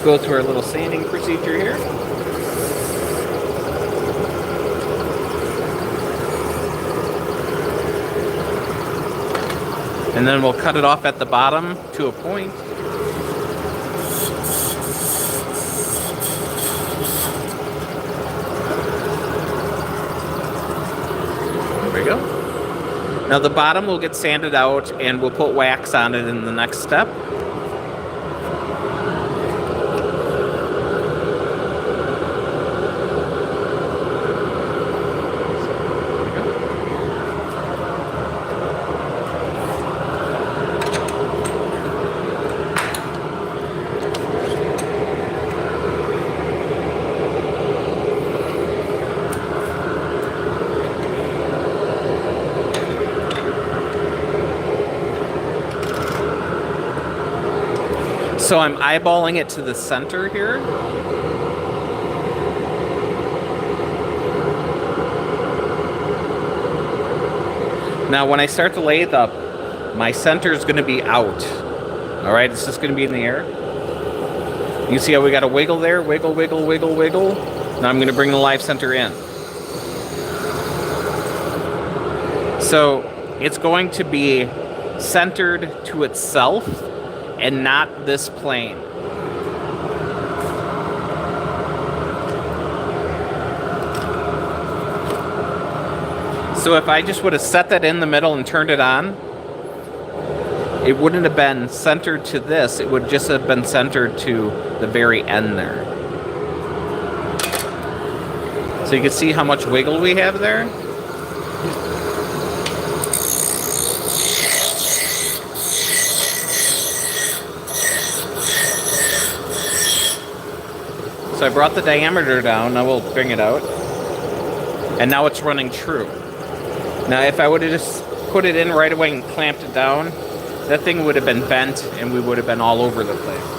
A: go through our little sanding procedure here. And then we'll cut it off at the bottom to a point. There we go. Now the bottom will get sanded out and we'll put wax on it in the next step. So I'm eyeballing it to the center here. Now when I start the lathe up, my center is going to be out. All right, it's just going to be in the air. You see how we got a wiggle there? Wiggle, wiggle, wiggle, wiggle. Now I'm going to bring the live center in. So it's going to be centered to itself and not this plane. So if I just would have set that in the middle and turned it on, it wouldn't have been centered to this. It would just have been centered to the very end there. So you can see how much wiggle we have there. So I brought the diameter down, now we'll bring it out. And now it's running true. Now if I would have just put it in right away and clamped it down, that thing would have been bent and we would have been all over the place.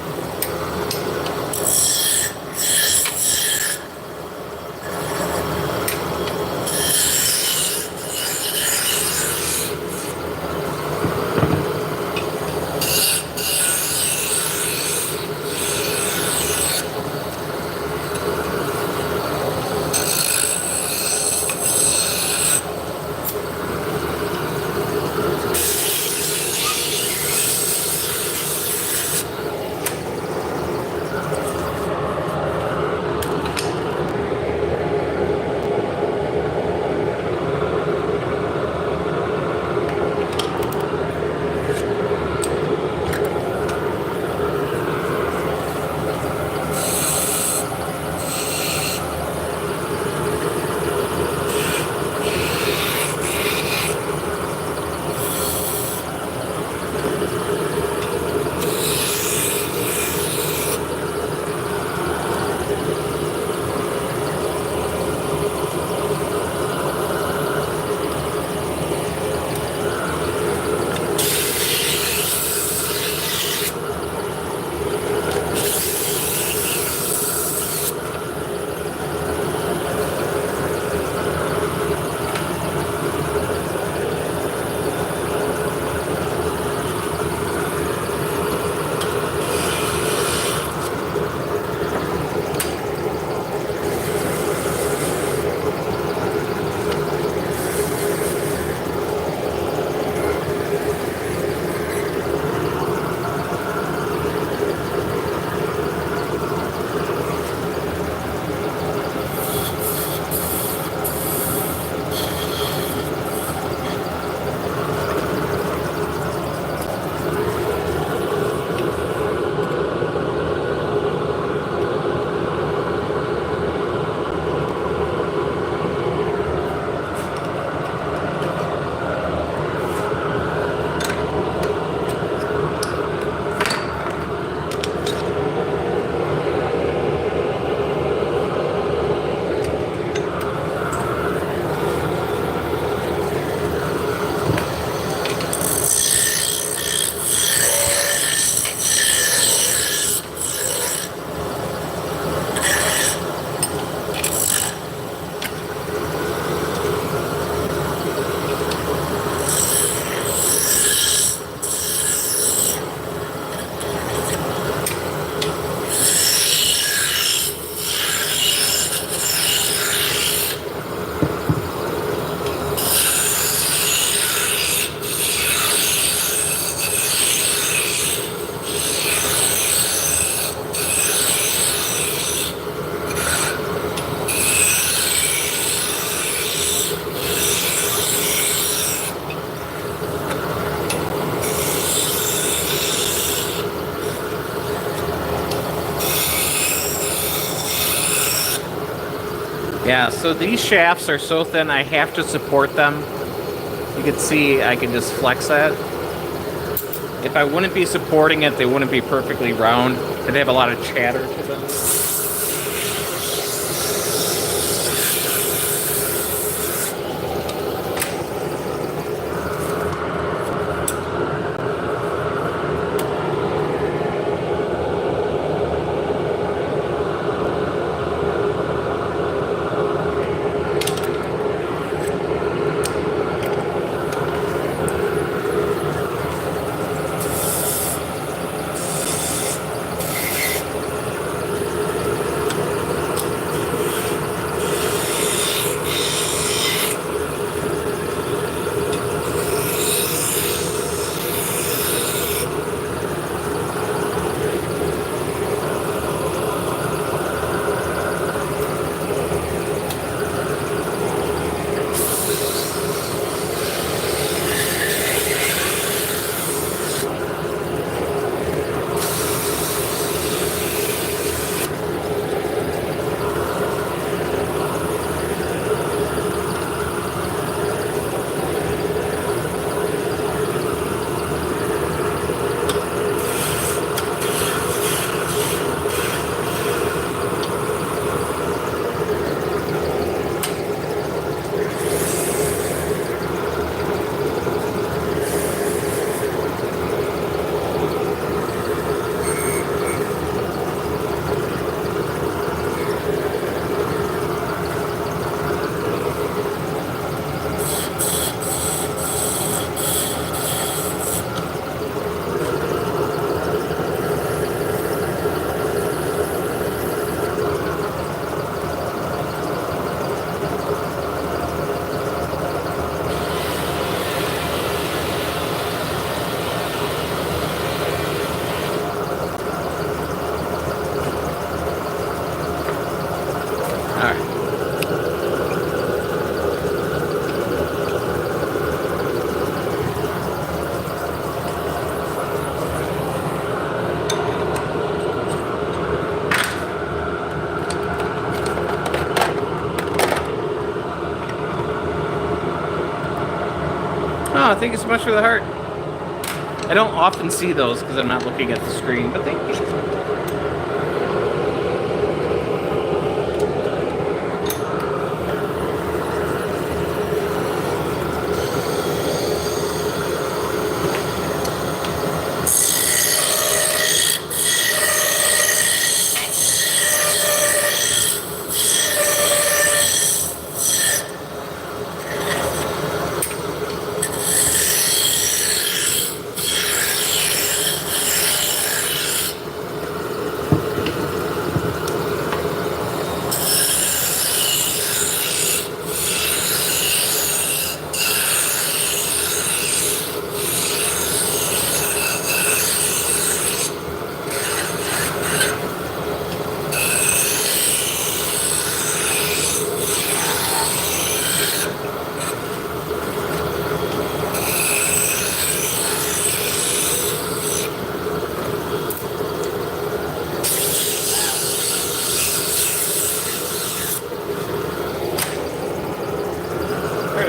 A: Yeah, so these shafts are so thin I have to support them. You can see I can just flex that. If I wouldn't be supporting it, they wouldn't be perfectly round. They'd have a lot of chatter to them. Oh, thank you so much for the heart. I don't often see those because I'm not looking at the screen, but thank you.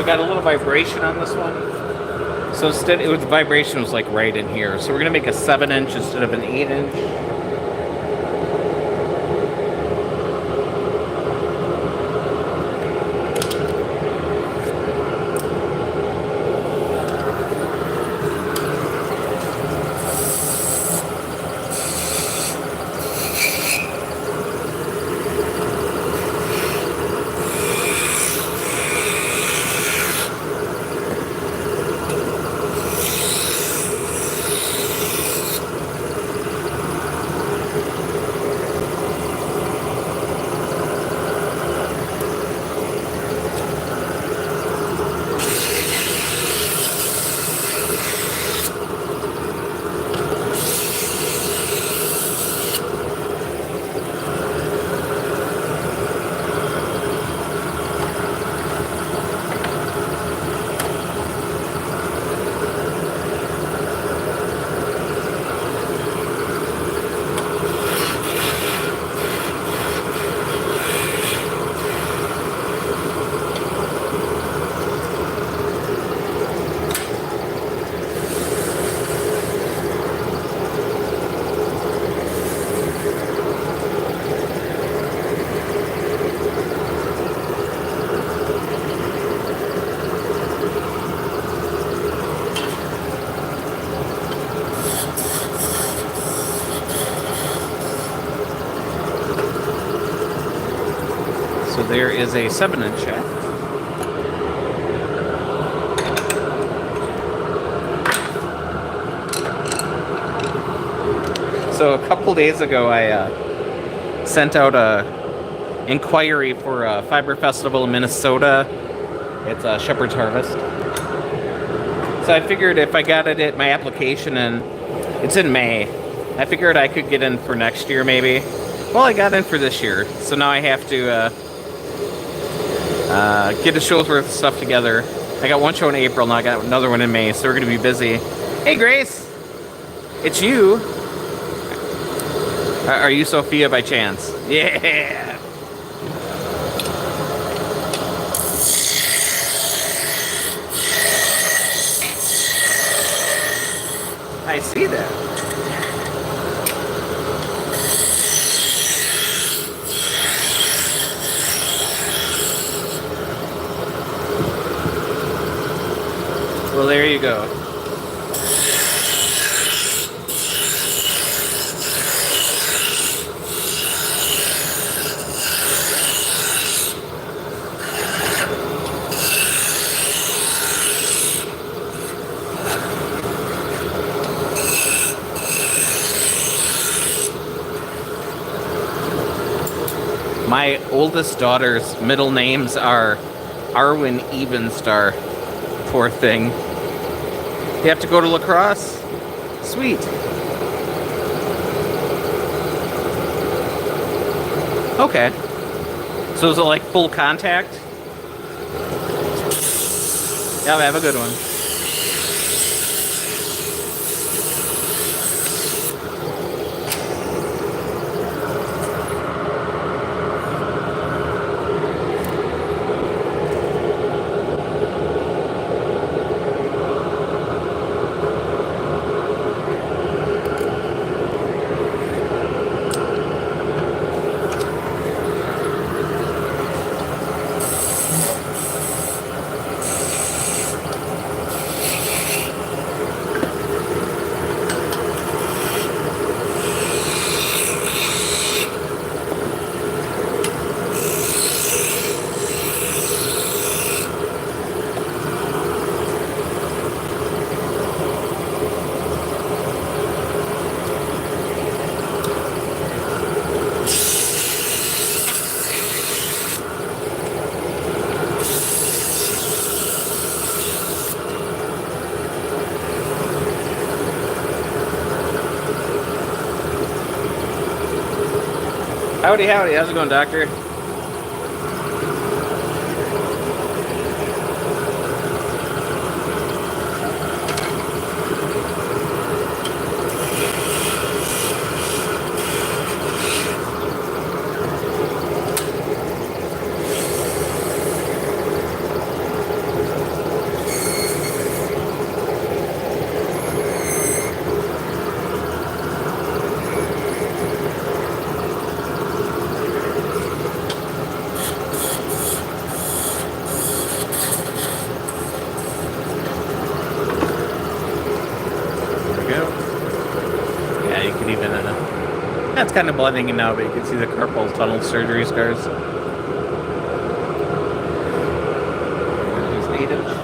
A: I got a little vibration on this one. So instead, the vibration was like right in here. So we're gonna make a 7-inch instead of an 8-inch. there is a 7-inch shaft. So a couple days ago, I sent out a inquiry for a fiber festival in Minnesota. It's a Shepherd's Harvest. So I figured if I got it at my application, and it's in May, I figured I could get in for next year maybe. Well, I got in for this year, so now I have to get a show's worth of stuff together. I got one show in April, now I got another one in May, so we're going to be busy. Hey, Grace! It's you! Are you Sophia by chance? Yeah! I see that. Well, there you go. My oldest daughter's middle names are Arwen Evenstar. Poor thing. You have to go to lacrosse? Sweet. Okay. So is it like full contact? Yeah, have a good one. Howdy, howdy. How's it going, Doctor? That's kind of blending in now, but you can see the carpal tunnel surgery scars. There's 8-inch.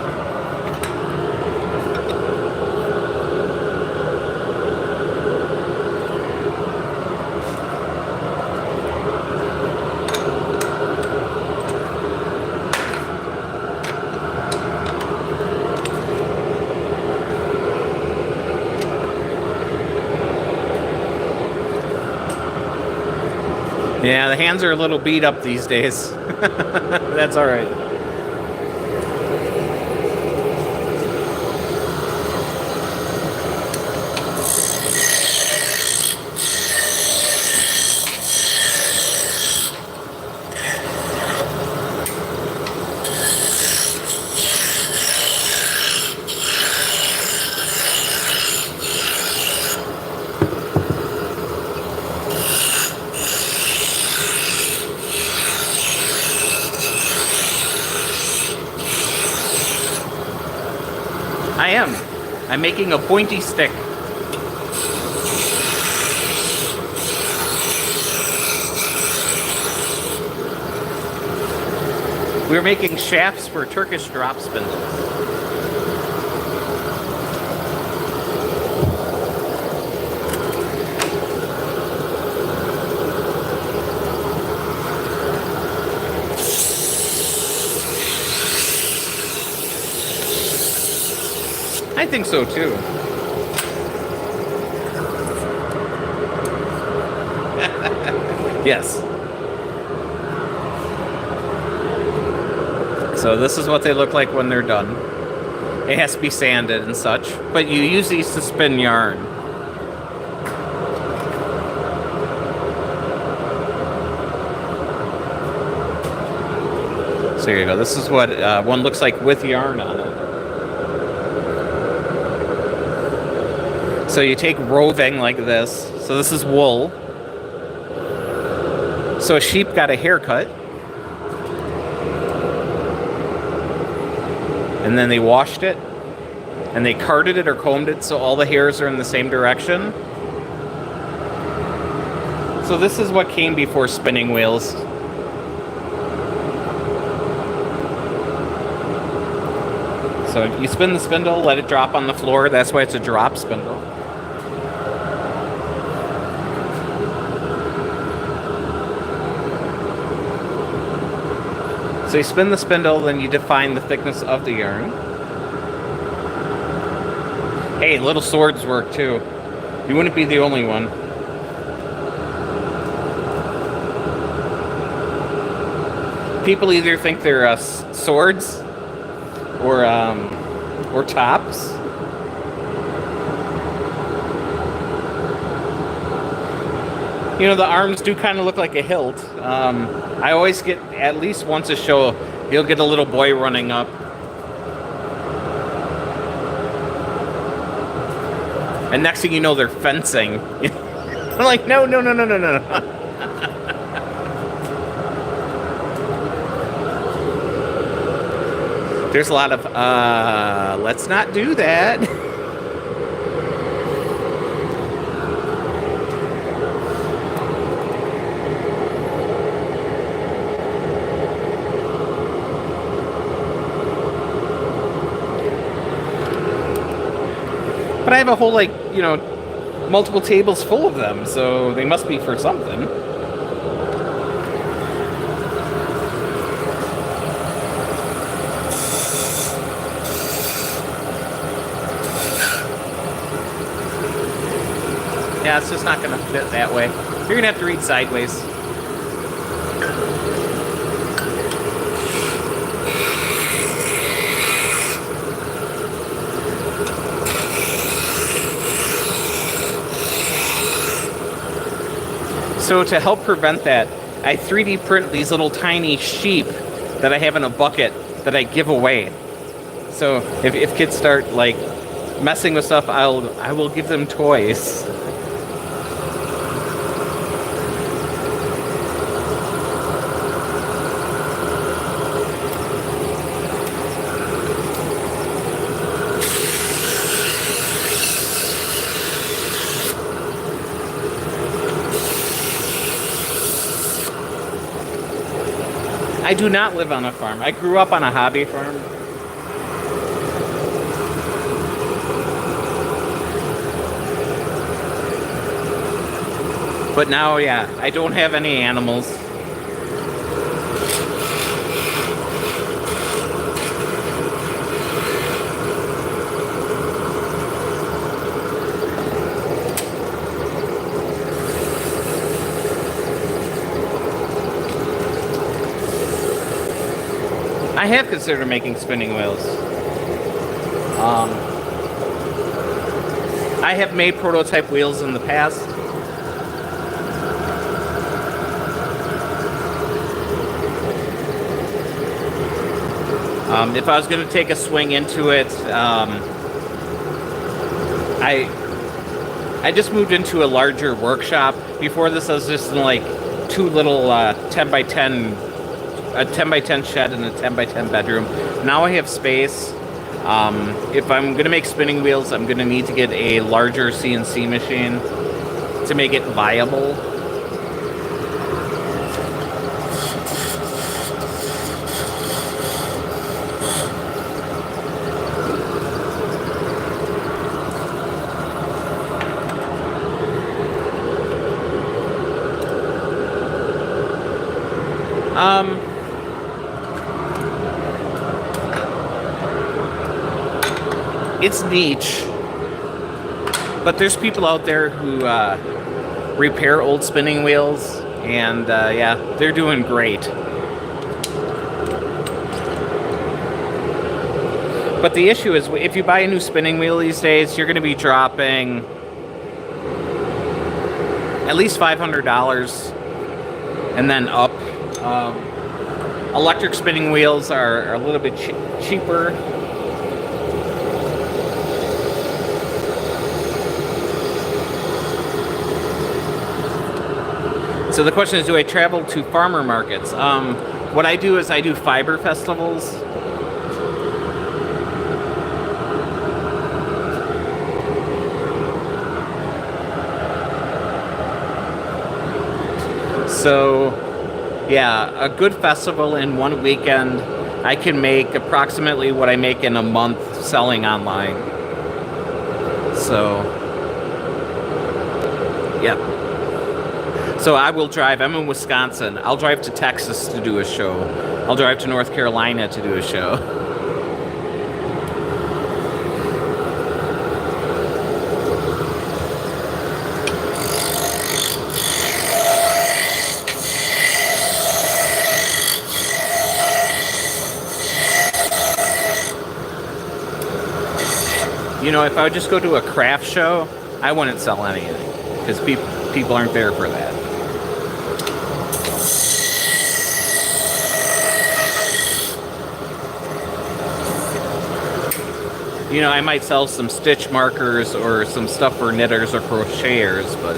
A: Yeah, the hands are a little beat up these days. That's all right. I am. I'm making a pointy stick. We were making shafts for Turkish drop spindles. I think so too. Yes. So this is what they look like when they're done. It has to be sanded and such, but you use these to spin yarn. So here you go. This is what one looks like with yarn on it. So you take roving like this. So this is wool. So a sheep got a haircut. And then they washed it. And they carded it or combed it so all the hairs are in the same direction. So this is what came before spinning wheels. So you spin the spindle, let it drop on the floor. That's why it's a drop spindle. So you spin the spindle, then you define the thickness of the yarn. Hey, little swords work too. You wouldn't be the only one. People either think they're swords or tops. You know, the arms do kind of look like a hilt. I always get, at least once a show, you'll get a little boy running up. And next thing you know, they're fencing. I'm like, no. There's a lot of, let's not do that. But I have a whole, like, you know, multiple tables full of them, so they must be for something. Yeah, it's just not going to fit that way. You're going to have to read sideways. So to help prevent that, I 3D print these little tiny sheep that I have in a bucket that I give away. So if kids start like messing with stuff, I will give them toys. I do not live on a farm. I grew up on a hobby farm. But now, yeah, I don't have any animals. I have considered making spinning wheels. I have made prototype wheels in the past. If I was going to take a swing into it, I just moved into a larger workshop. Before this, I was just in like two little 10 by 10, a 10 by 10 shed and a 10 by 10 bedroom. Now I have space. If I'm going to make spinning wheels, I'm going to need to get a larger CNC machine to make it viable. It's niche, but there's people out there who repair old spinning wheels, and yeah, they're doing great. But the issue is, if you buy a new spinning wheel these days, you're going to be dropping at least $500 and then up. Electric spinning wheels are a little bit cheaper. So the question is, do I travel to farmer markets? What I do is I do fiber festivals. So, yeah, a good festival in one weekend, I can make approximately what I make in a month selling online. So, yeah. So I will drive. I'm in Wisconsin. I'll drive to Texas to do a show. I'll drive to North Carolina to do a show. You know, if I would just go to a craft show, I wouldn't sell anything because people aren't there for that. You know, I might sell some stitch markers or some stuff for knitters or crocheters, but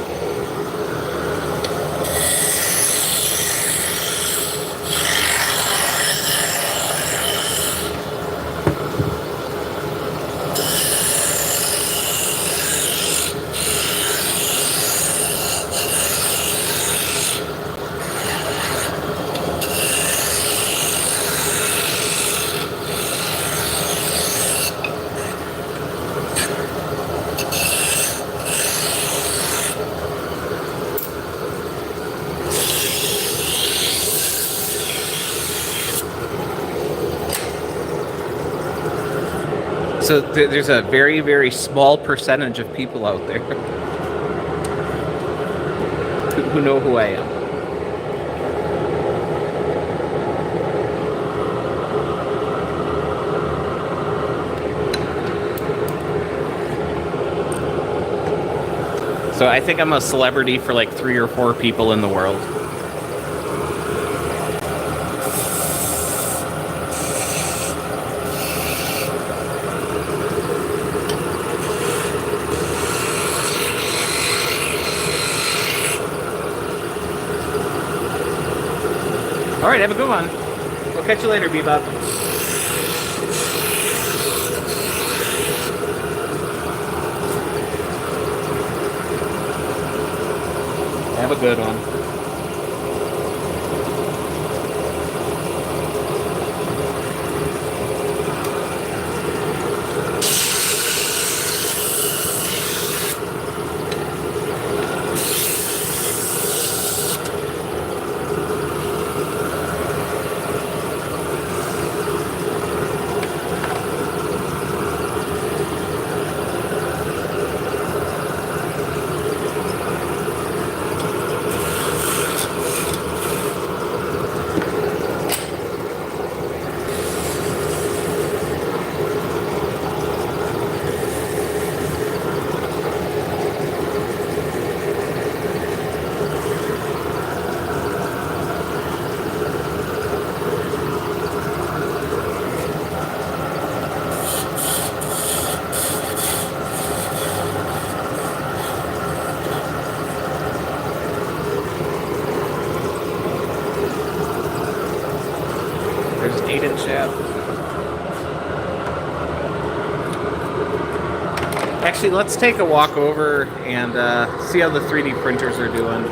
A: so there's a very, very small percentage of people out there who know who I am. So I think I'm a celebrity for like 3 or 4 people in the world. All right, have a good one. We'll catch you later, Bebop. Have a good one. There's an 8-inch shaft. Actually, let's take a walk over and see how the 3D printers are doing.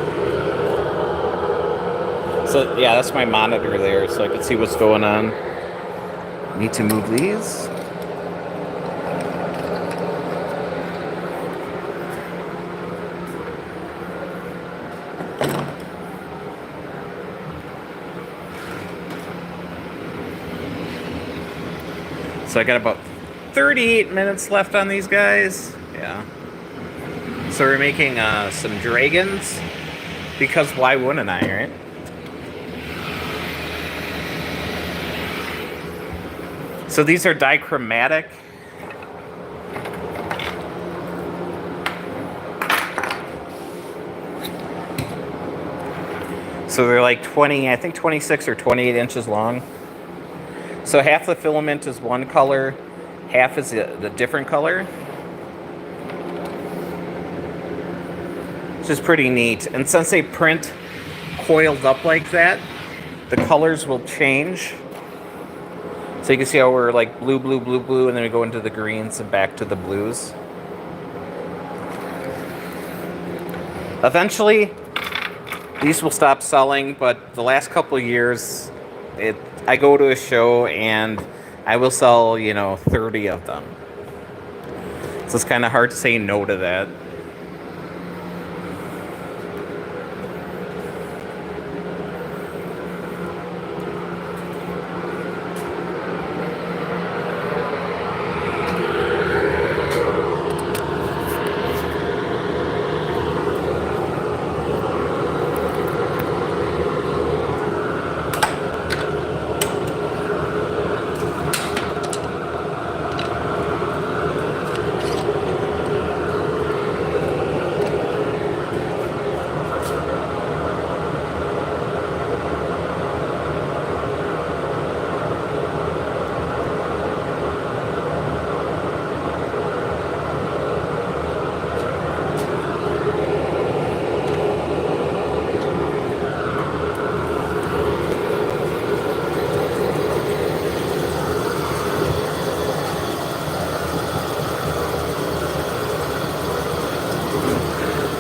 A: So yeah, that's my monitor there, so I can see what's going on. Need to move these. So I got about 38 minutes left on these guys. Yeah. So we're making some dragons, because why wouldn't I, right? So these are dichromatic. So they're like 20, I think 26 or 28 inches long. So half the filament is one color, half is the different color. Which is pretty neat. And since they print coiled up like that, the colors will change. So you can see how we're like blue, blue, blue, blue, and then we go into the greens and back to the blues. Eventually, these will stop selling, but the last couple of years, I go to a show and I will sell, 30 of them. So it's kind of hard to say no to that.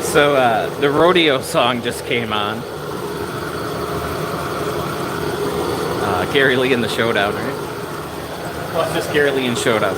A: So the rodeo song just came on. Gary Lee in the Showdown, right? Well, it's just Gary Lee in Showdown.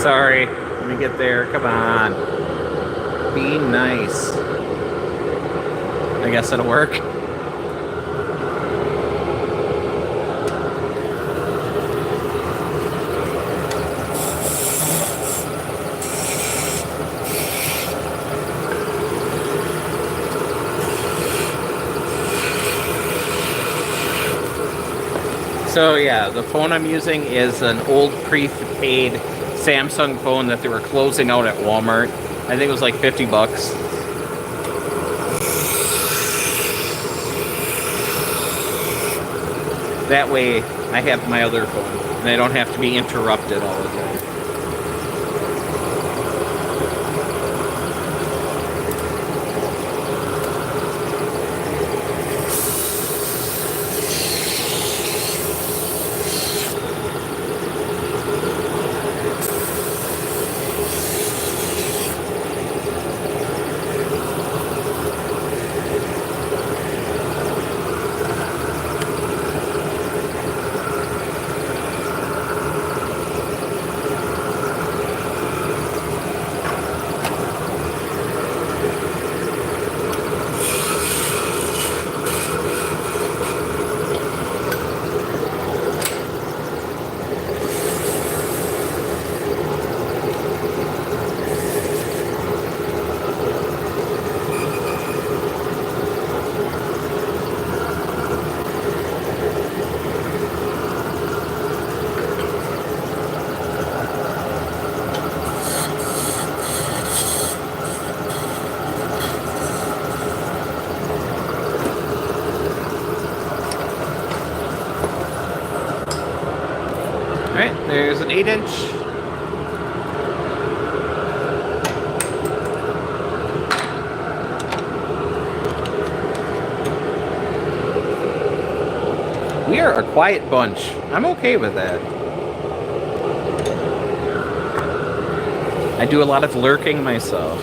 A: Sorry, let me get there. Come on. Be nice. I guess it'll work. So yeah, the phone I'm using is an old prepaid Samsung phone that they were closing out at Walmart. I think it was like 50 bucks. That way I have my other phone and I don't have to be interrupted all the time. Alright, there's an 8-inch. We are a quiet bunch. I'm okay with that. I do a lot of lurking myself.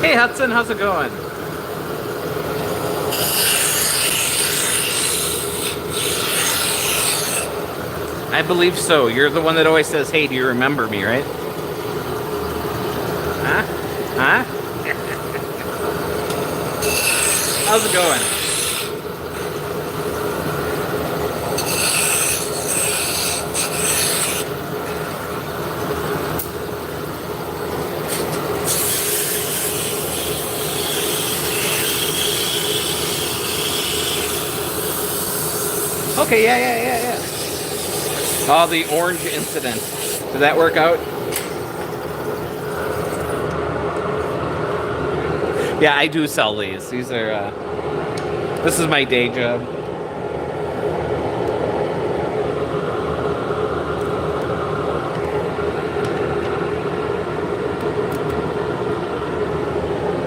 A: Hey Hudson, how's it going? I believe so. You're the one that always says, hey, do you remember me, right? Huh? Huh? How's it going? Okay, yeah. Oh, the orange incident. Did that work out? Yeah, I do sell these. These are, this is my day job.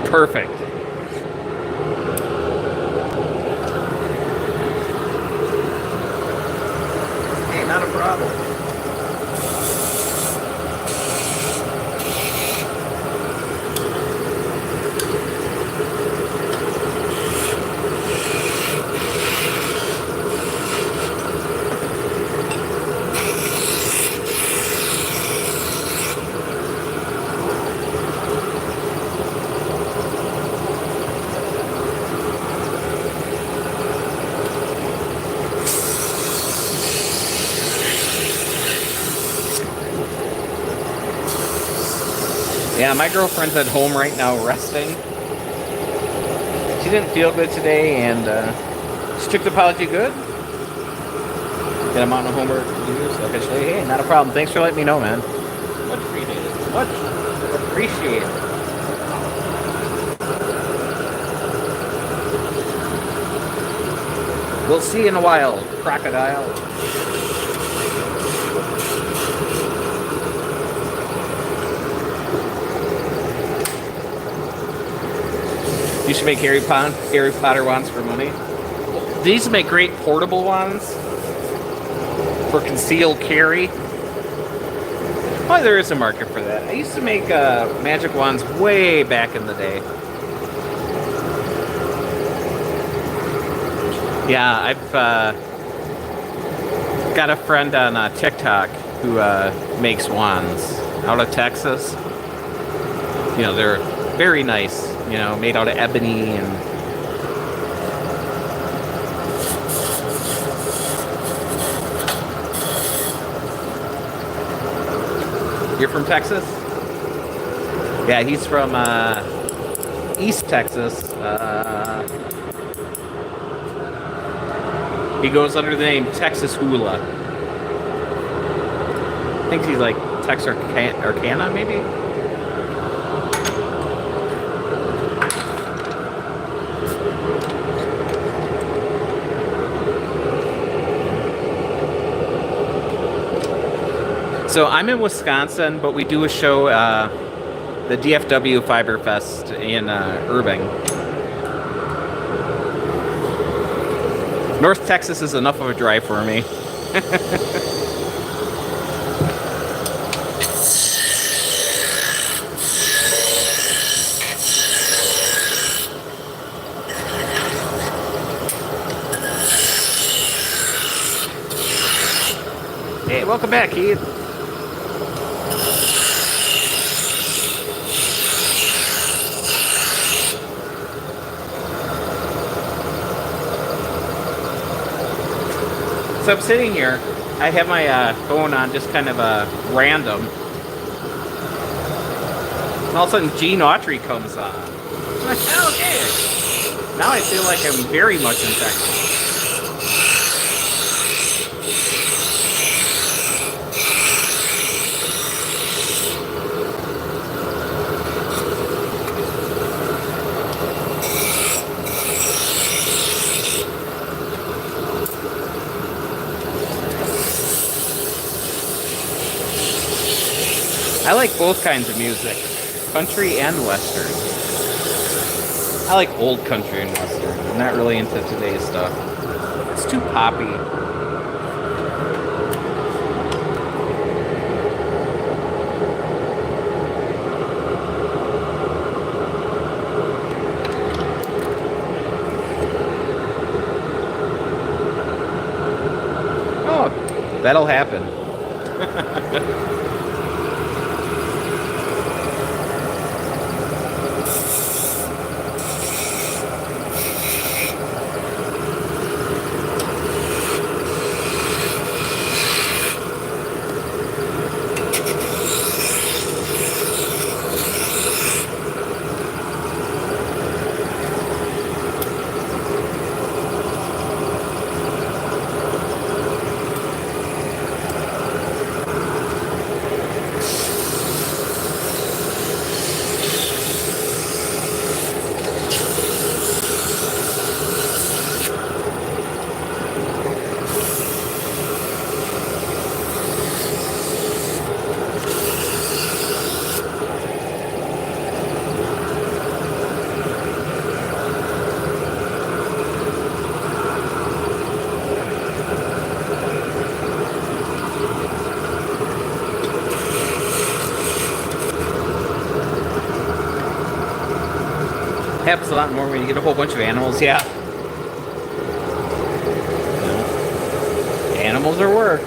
A: Perfect. Hey, not a problem. Yeah, my girlfriend's at home right now resting. She didn't feel good today, and strict apology good. Get a mountain of homework to do, so officially, hey, not a problem. Thanks for letting me know, man. Much appreciated. Much appreciated. We'll see you in a while, crocodile. You should make Harry Potter wands for money. These make great portable wands for concealed carry. Well, there is a market for that. I used to make magic wands way back in the day. Yeah, I've got a friend on TikTok who makes wands out of Texas. You know, they're very nice. You know, made out of ebony and you're from Texas? Yeah, he's from East Texas. He goes under the name Texas Hula. I think he's like Texarkana, maybe? So I'm in Wisconsin, but we do a show, the DFW Fiber Fest in Irving. North Texas is enough of a drive for me. Hey, welcome back, Keith. So I'm sitting here I have my phone on just kind of random. And all of a sudden, Gene Autry comes on. I'm like, oh, okay. Now I feel like I'm very much infected. I like both kinds of music, country and western. I like old country and western. I'm not really into today's stuff. It's too poppy. Oh, that'll happen. Happens a lot more when you get a whole bunch of animals, yeah. Animals are work.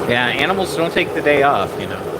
A: Yeah, animals don't take the day off, you know.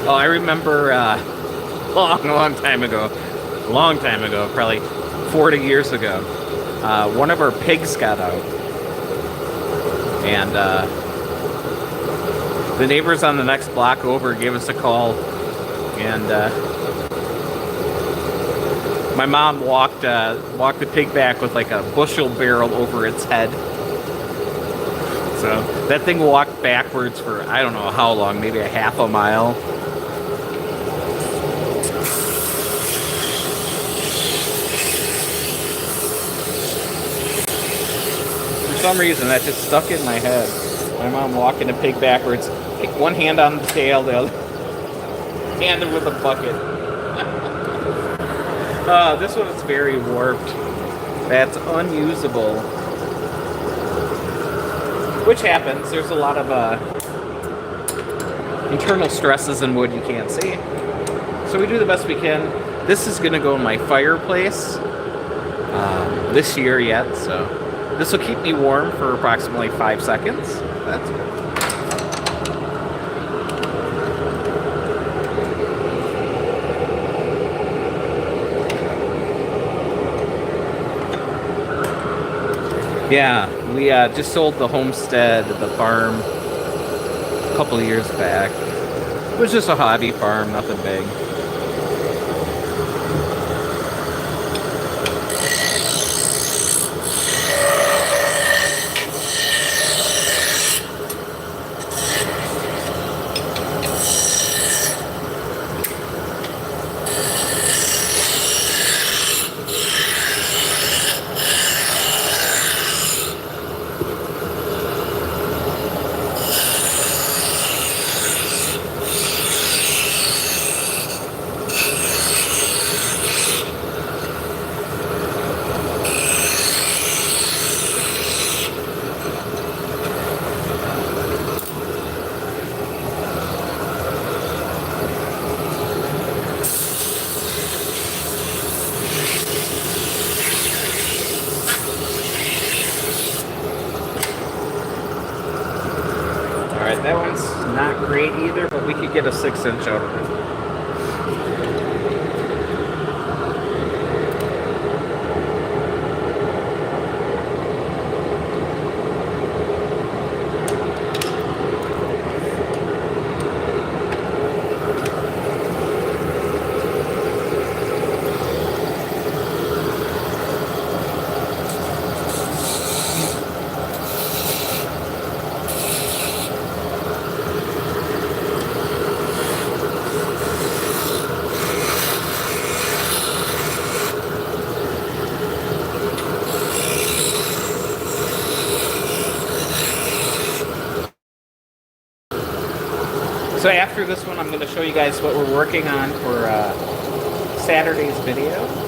A: Oh, I remember long time ago, probably 40 years ago, one of our pigs got out. And the neighbors on the next block over gave us a call. And my mom walked the pig back with like a bushel barrel over its head. So that thing walked backwards for I don't know how long, maybe a half a mile. For some reason, that just stuck in my head. My mom walking a pig backwards, one hand on the tail, the other hand with a bucket. This one is very warped. That's unusable. Which happens. There's a lot of internal stresses in wood you can't see. So we do the best we can. This is going to go in my fireplace this year yet, so This will keep me warm for approximately 5 seconds. That's good. Yeah, we just sold the homestead, the farm, a couple of years back. It was just a hobby farm, nothing big. Alright, that one's not great either, but we could get a 6-inch out of it. So after this one, I'm going to show you guys what we're working on for Saturday's video.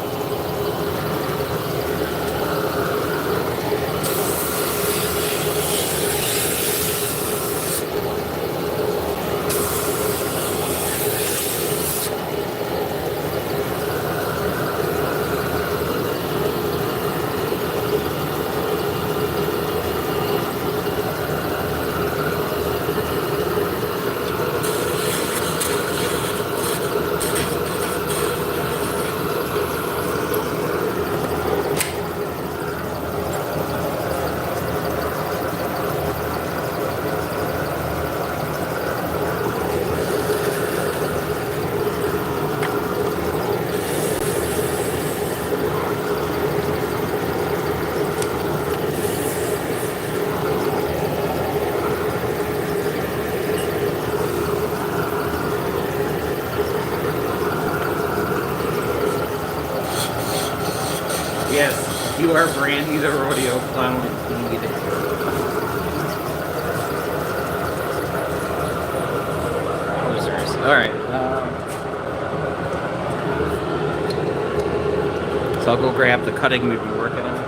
A: Yes, you are Brandy the Rodeo Clown indeed. Posers. Alright. So I'll go grab the cutting we've been working on.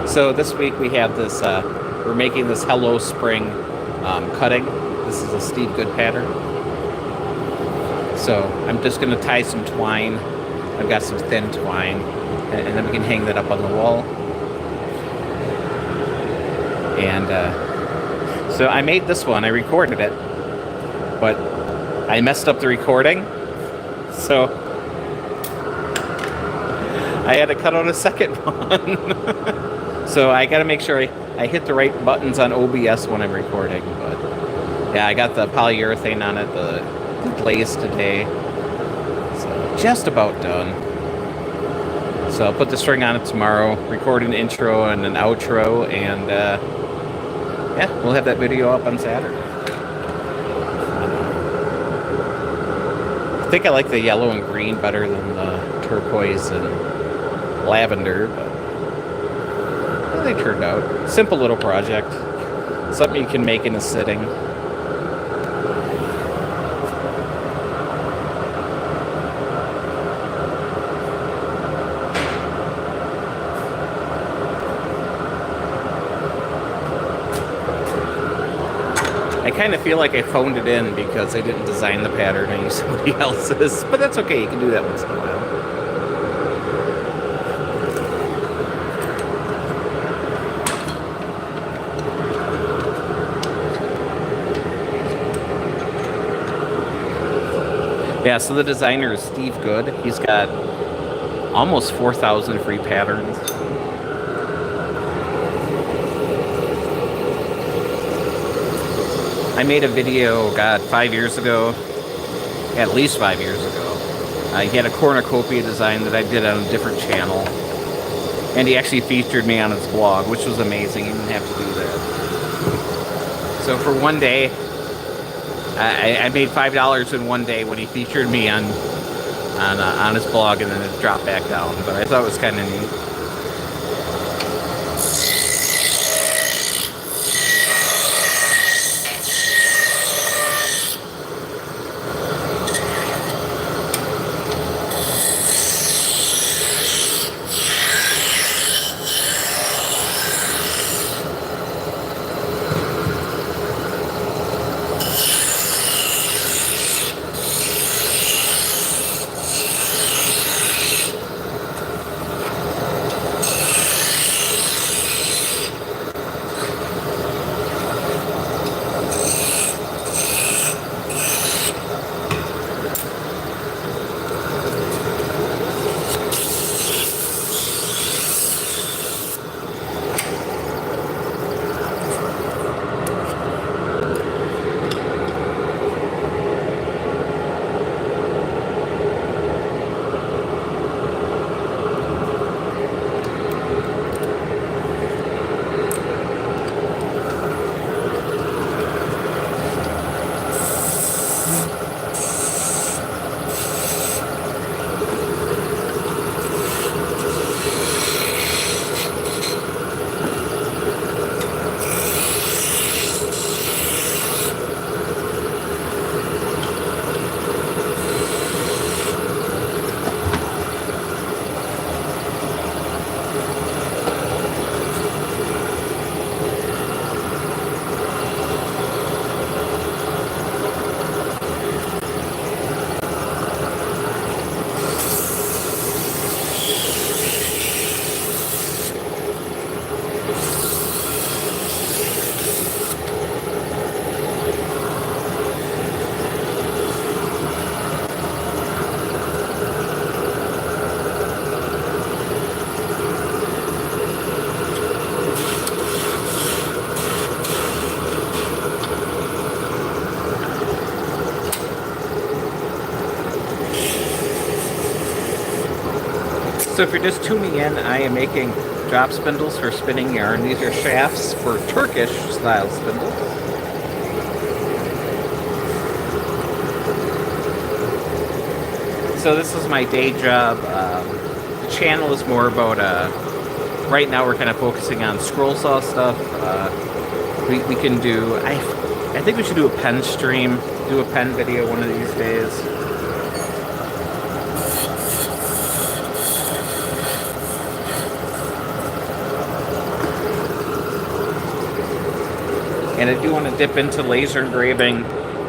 A: So this week we have this, we're making this Hello Spring cutting. This is a Steve Good pattern. So I'm just going to tie some twine. I've got some thin twine, and then we can hang that up on the wall. And so I made this one, I recorded it, but I messed up the recording. So I had to cut out a second one. So I got to make sure I hit the right buttons on OBS when I'm recording. But yeah, I got the polyurethane on it, the glaze today. So just about done. So I'll put the string on it tomorrow, record an intro and an outro, and yeah, we'll have that video up on Saturday. I think I like the yellow and green better than the turquoise and lavender, but they turned out. Simple little project. Something you can make in a sitting. I kind of feel like I phoned it in because I didn't design the pattern. I used somebody else's. But that's okay. You can do that once in a while. Yeah, so the designer is Steve Good. He's got almost 4,000 free patterns. I made a video, God, 5 years ago, at least 5 years ago. He had a cornucopia design that I did on a different channel. And he actually featured me on his blog, which was amazing. He didn't have to do that. So for one day, I made $5 in one day when he featured me on his blog, and then it dropped back down. But I thought it was kind of neat. So if you're just tuning in, I am making drop spindles for spinning yarn. These are shafts for Turkish style spindles. So this is my day job. The channel is more about, right now we're kind of focusing on scroll saw stuff. We can do, I think we should do a pen stream, do a pen video one of these days. And I do want to dip into laser engraving,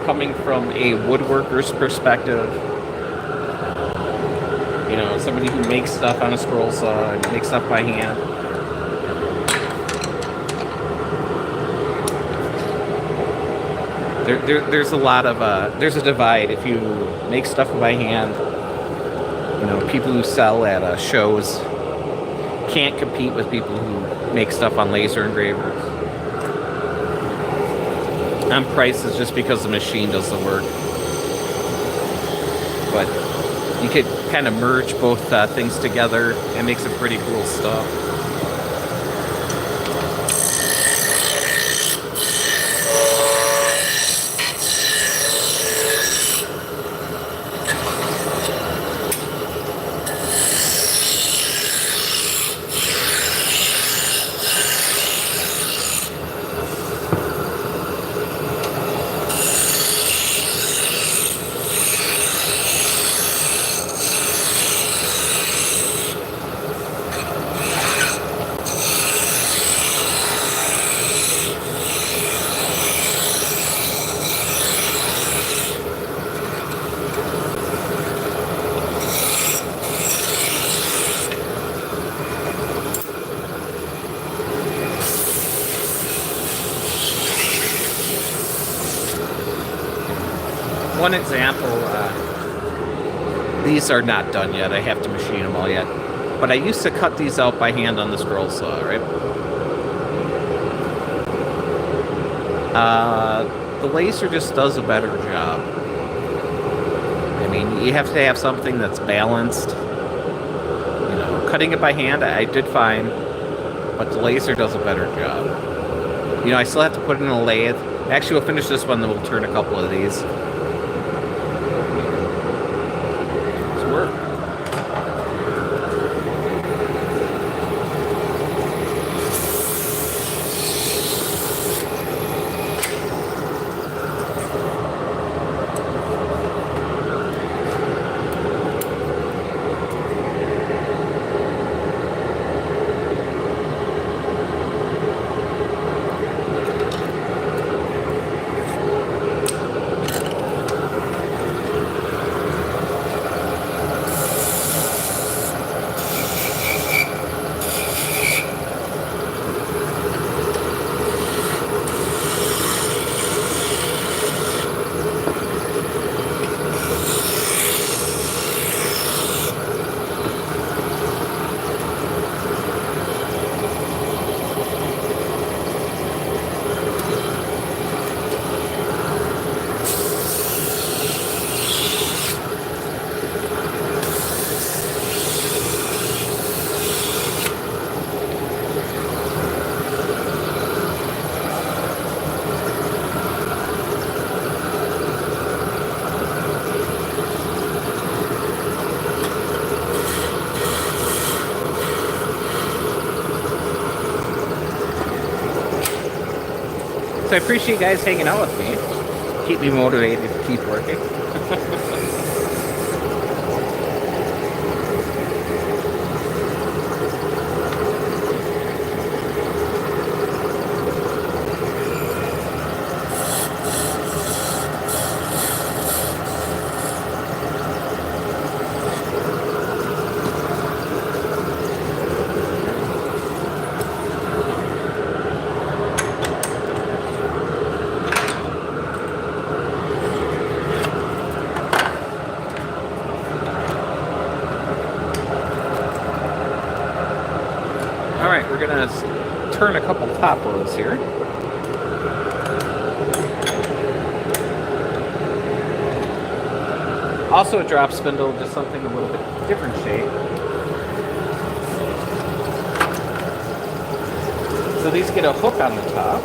A: coming from a woodworker's perspective. You know, somebody who makes stuff on a scroll saw and makes stuff by hand. There's a lot of, there's a divide. If you make stuff by hand, you know, people who sell at shows can't compete with people who make stuff on laser engravers. On prices, just because the machine does the work. But you could kind of merge both things together and make some pretty cool stuff. one example, these are not done yet. I have to machine them all yet. But I used to cut these out by hand on the scroll saw, right? The laser just does a better job. I mean, you have to have something that's balanced. You know, cutting it by hand, I did fine, but the laser does a better job. You know, I still have to put it in a lathe. Actually, we'll finish this one, then we'll turn a couple of these. Let's work. So I appreciate you guys hanging out with me. Keep me motivated to keep working. Alright, we're gonna turn a couple top rows here. Also a drop spindle, just something a little bit different shape. So these get a hook on the top.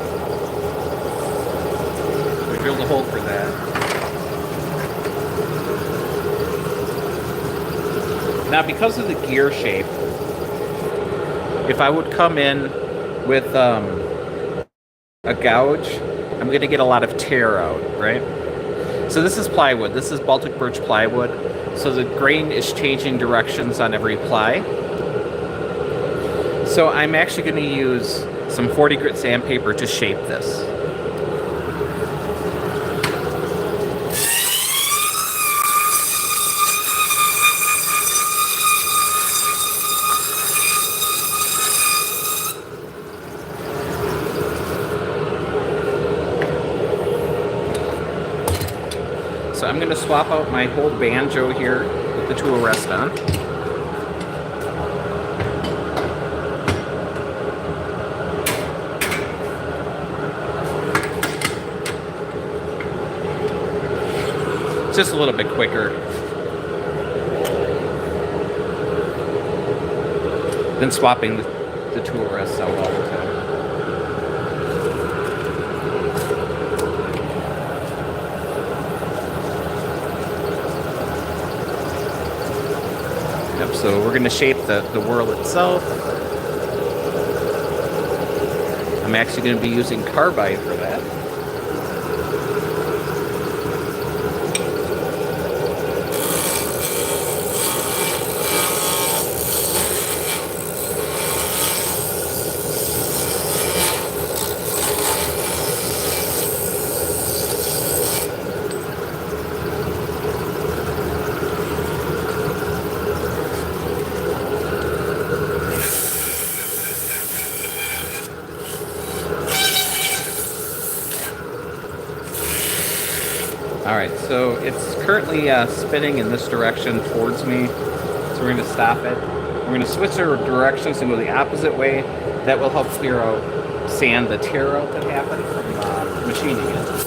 A: We drilled a hole for that. Now because of the gear shape, if I would come in with a gouge, I'm going to get a lot of tear out, right? So this is plywood. This is Baltic birch plywood. So the grain is changing directions on every ply. So I'm actually going to use some 40 grit sandpaper to shape this. So I'm going to swap out my whole banjo here with the tool rest on. It's just a little bit quicker than swapping the tool rests out all the time. So we're going to shape the whirl itself. I'm actually going to be using carbide for that. Alright, so it's currently spinning in this direction towards me. So we're going to stop it. We're going to switch our directions and go the opposite way. That will help clear out sand, the tear out that happened from machining it.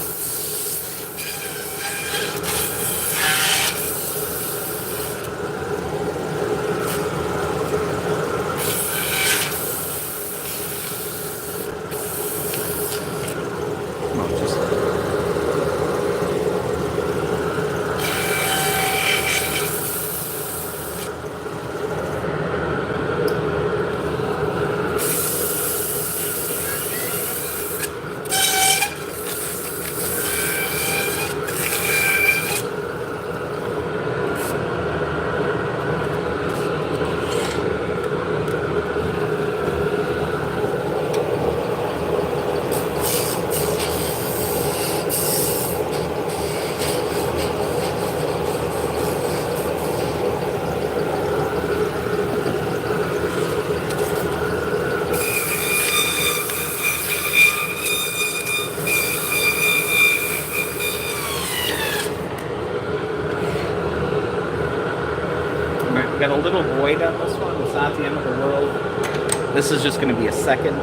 A: We got a little void on this one. It's not the end of the world. This is just going to be a second.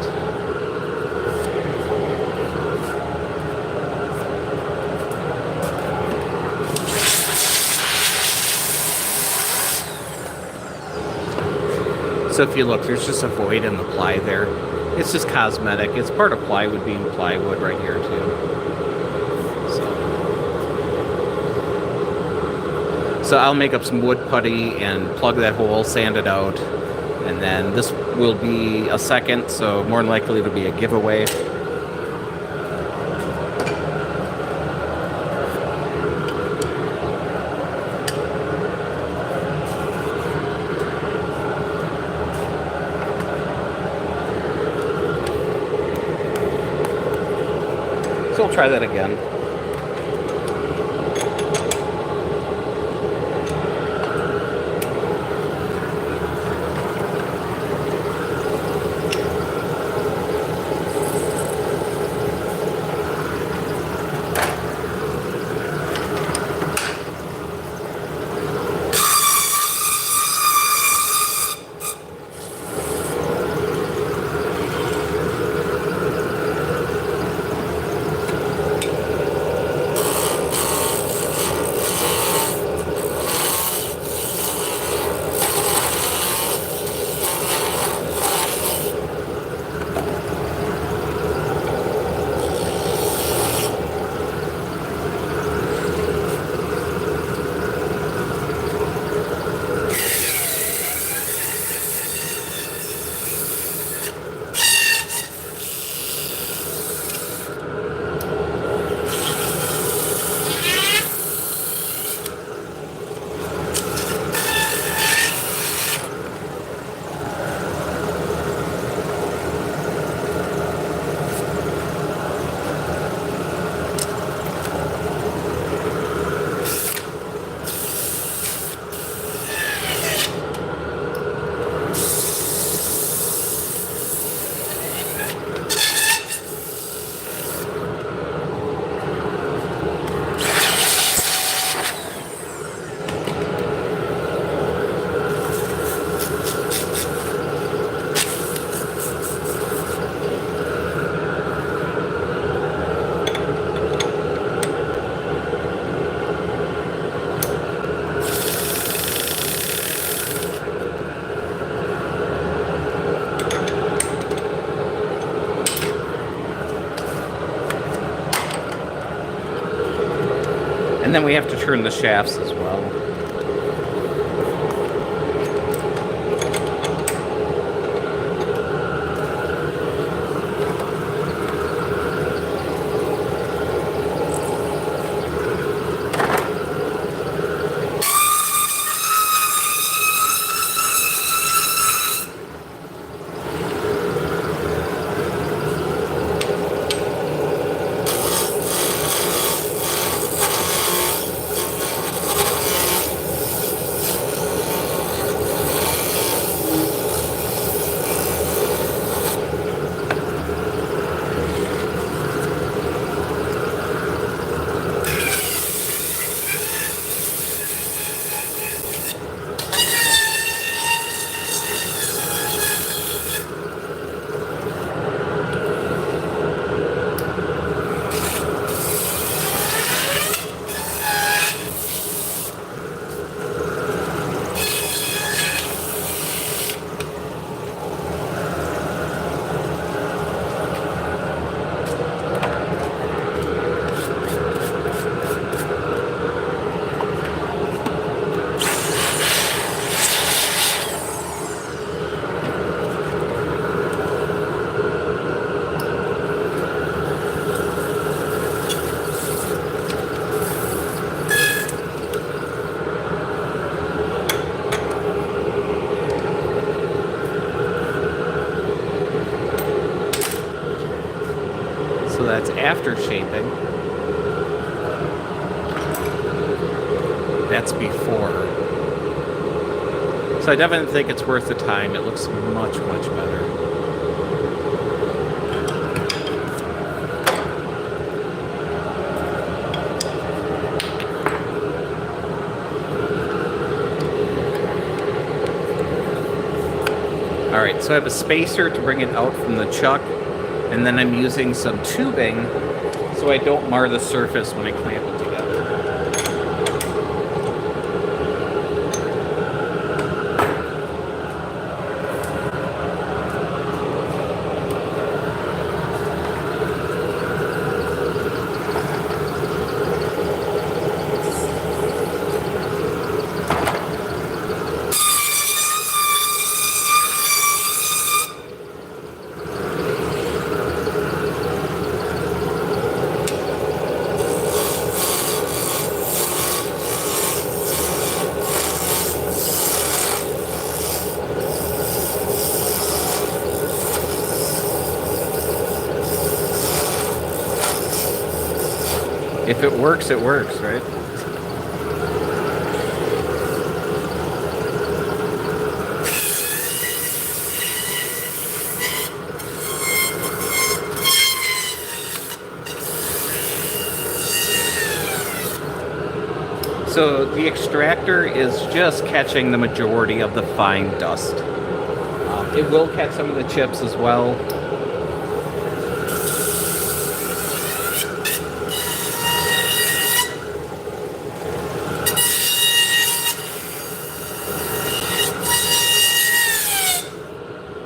A: So if you look, there's just a void in the ply there. It's just cosmetic. It's part of plywood being plywood right here too. So I'll make up some wood putty and plug that hole, sand it out, and then this will be a second, so more than likely it'll be a giveaway. So we'll try that again. And then we have to turn the shafts as well. So that's after shaping. That's before. So I definitely think it's worth the time. It looks much, much better. Alright, so I have a spacer to bring it out from the chuck, and then I'm using some tubing so I don't mar the surface when I clamp it together. If it works, right? So the extractor is just catching the majority of the fine dust. It will catch some of the chips as well.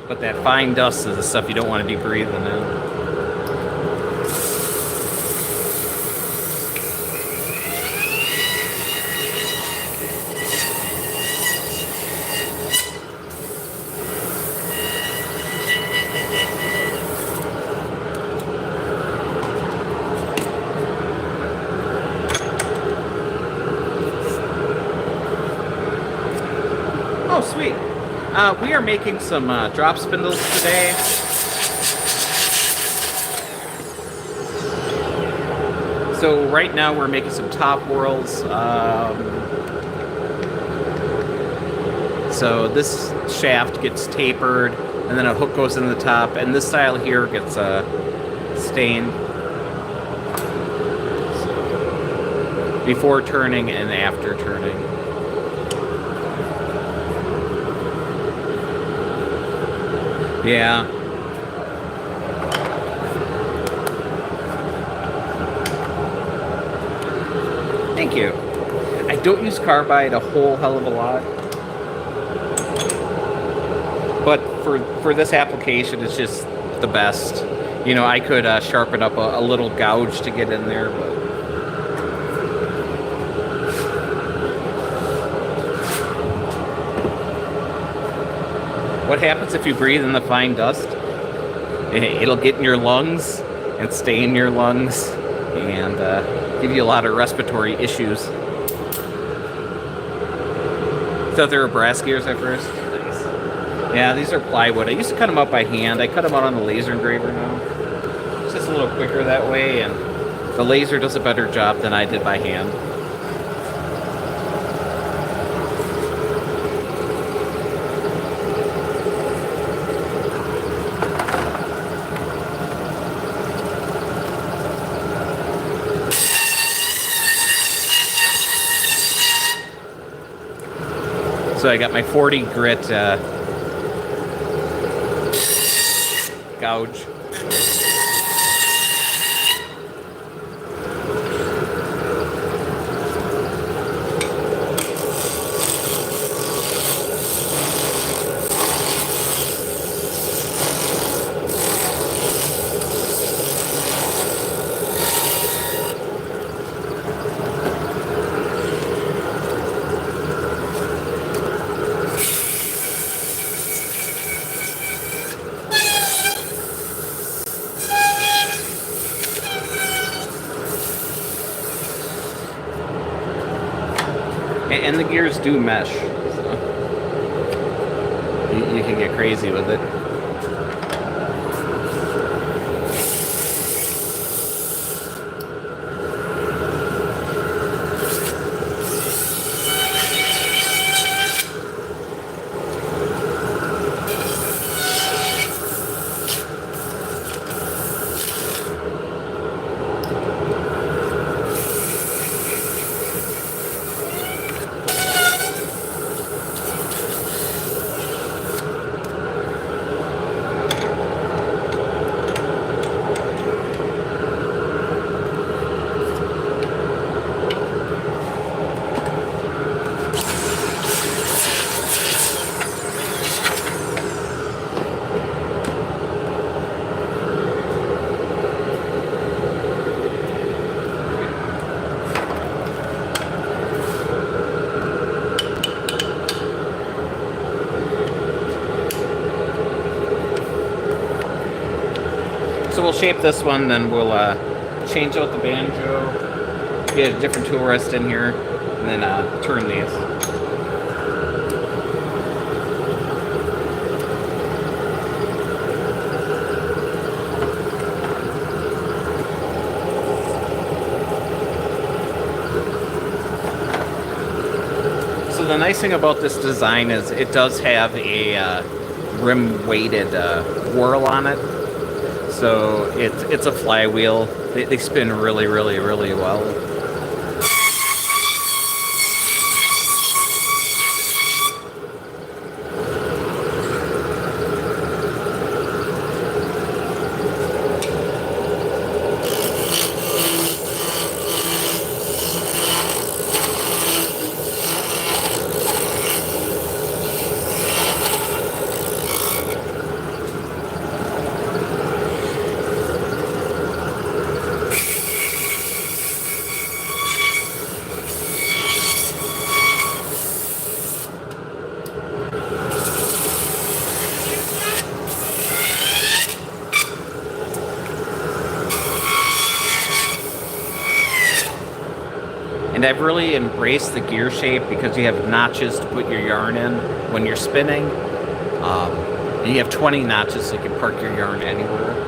A: But that fine dust is the stuff you don't want to be breathing in. Oh, sweet. We are making some drop spindles today. So right now we're making some top whirls. So this shaft gets tapered, and then a hook goes in the top, and this style here gets stained. So, before turning and after turning. Yeah. Thank you. I don't use carbide a whole hell of a lot. But for this application, it's just the best. You know, I could sharpen up a little gouge to get in there, but... What happens if you breathe in the fine dust? It'll get in your lungs and stay in your lungs and give you a lot of respiratory issues. Thought they were brass gears at first. Nice. Yeah, these are plywood. I used to cut them out by hand. I cut them out on the laser engraver now. It's just a little quicker that way, and the laser does a better job than I did by hand. So I got my 40 grit gouge. And the gears do mesh, so you can get crazy with it. So we'll shape this one, then we'll change out the banjo, get a different tool rest in here, and then turn these. So the nice thing about this design is it does have a rim-weighted whirl on it. So it's a flywheel. They spin really, really, really well. And I've really embraced the gear shape because you have notches to put your yarn in when you're spinning. And you have 20 notches so you can park your yarn anywhere.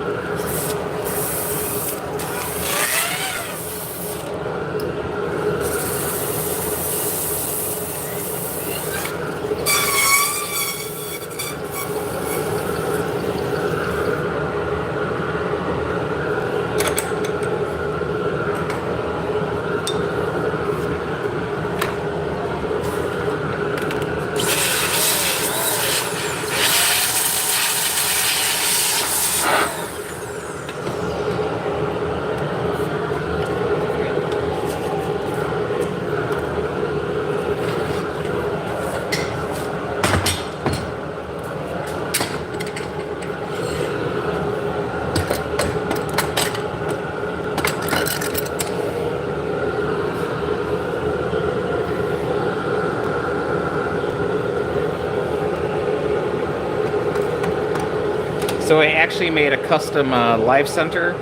A: So I actually made a custom live center.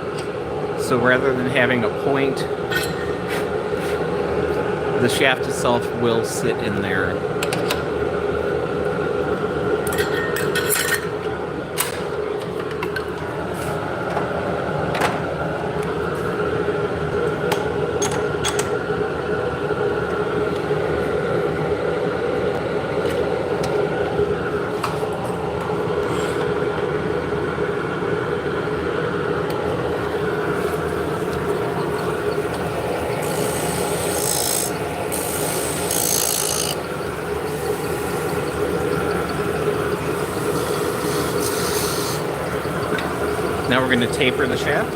A: So rather than having a point, the shaft itself will sit in there. Now we're going to taper the shaft.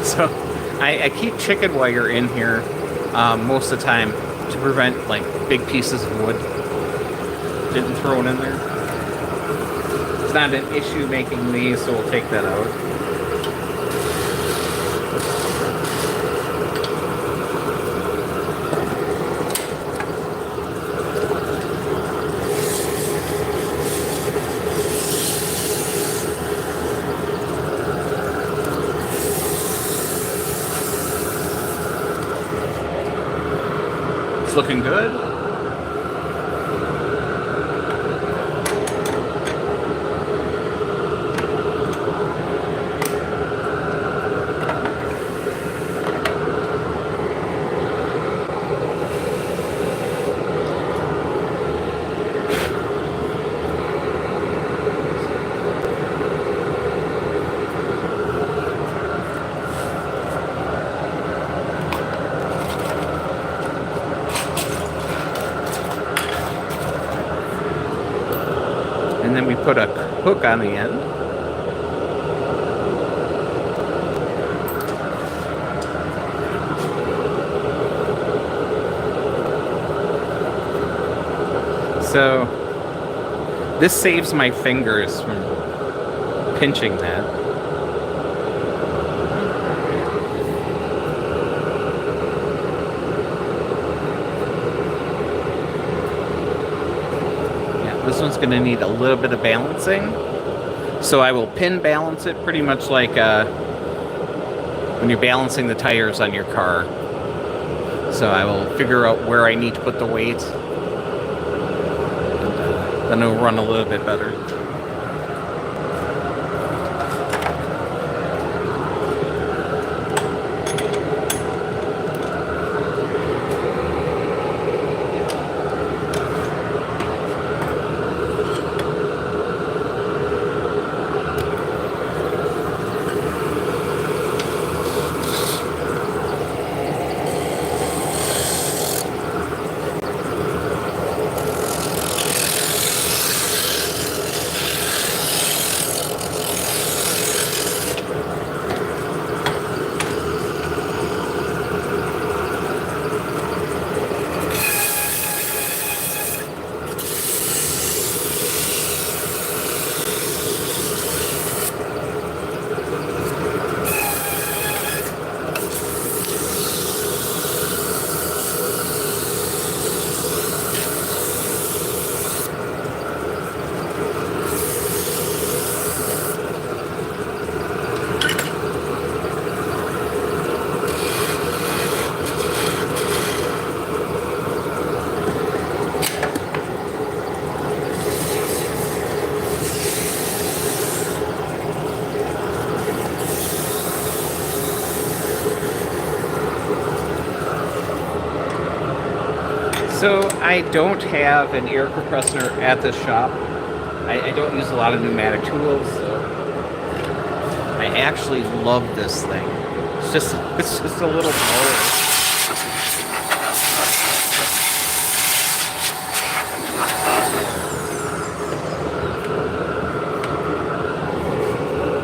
A: So I keep chicken wire in here most of the time to prevent like big pieces of wood getting thrown in there. It's not an issue making these, so we'll take that out. It's looking good. And then we put a hook on the end. So this saves my fingers from pinching that. Yeah, this one's going to need a little bit of balancing. So I will pin balance it pretty much like when you're balancing the tires on your car. So I will figure out where I need to put the weight. Then it'll run a little bit better. So I don't have an air compressor at the shop. I don't use a lot of pneumatic tools. So I actually love this thing. It's just a little motor.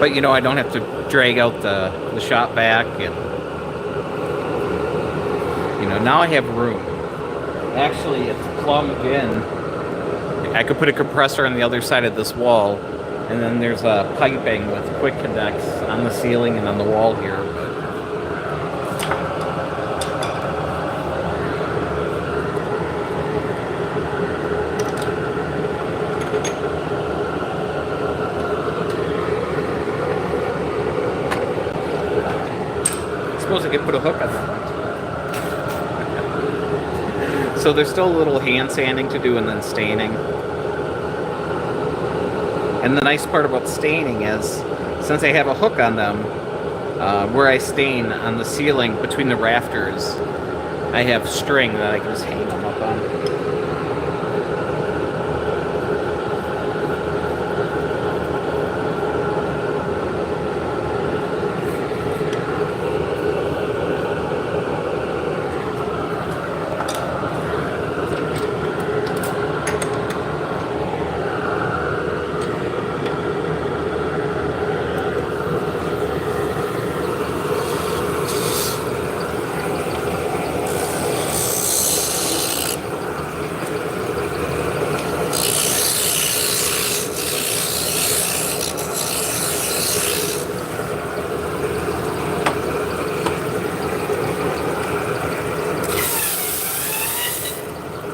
A: But you know, I don't have to drag out the shop vac, and you know, now I have room. Actually, it's plumbed in. I could put a compressor on the other side of this wall, and then there's a piping with quick connects on the ceiling and on the wall here. I suppose I could put a hook on that one. So there's still a little hand sanding to do and then staining. And the nice part about staining is, since I have a hook on them, where I stain on the ceiling between the rafters, I have string that I can just hang them up on.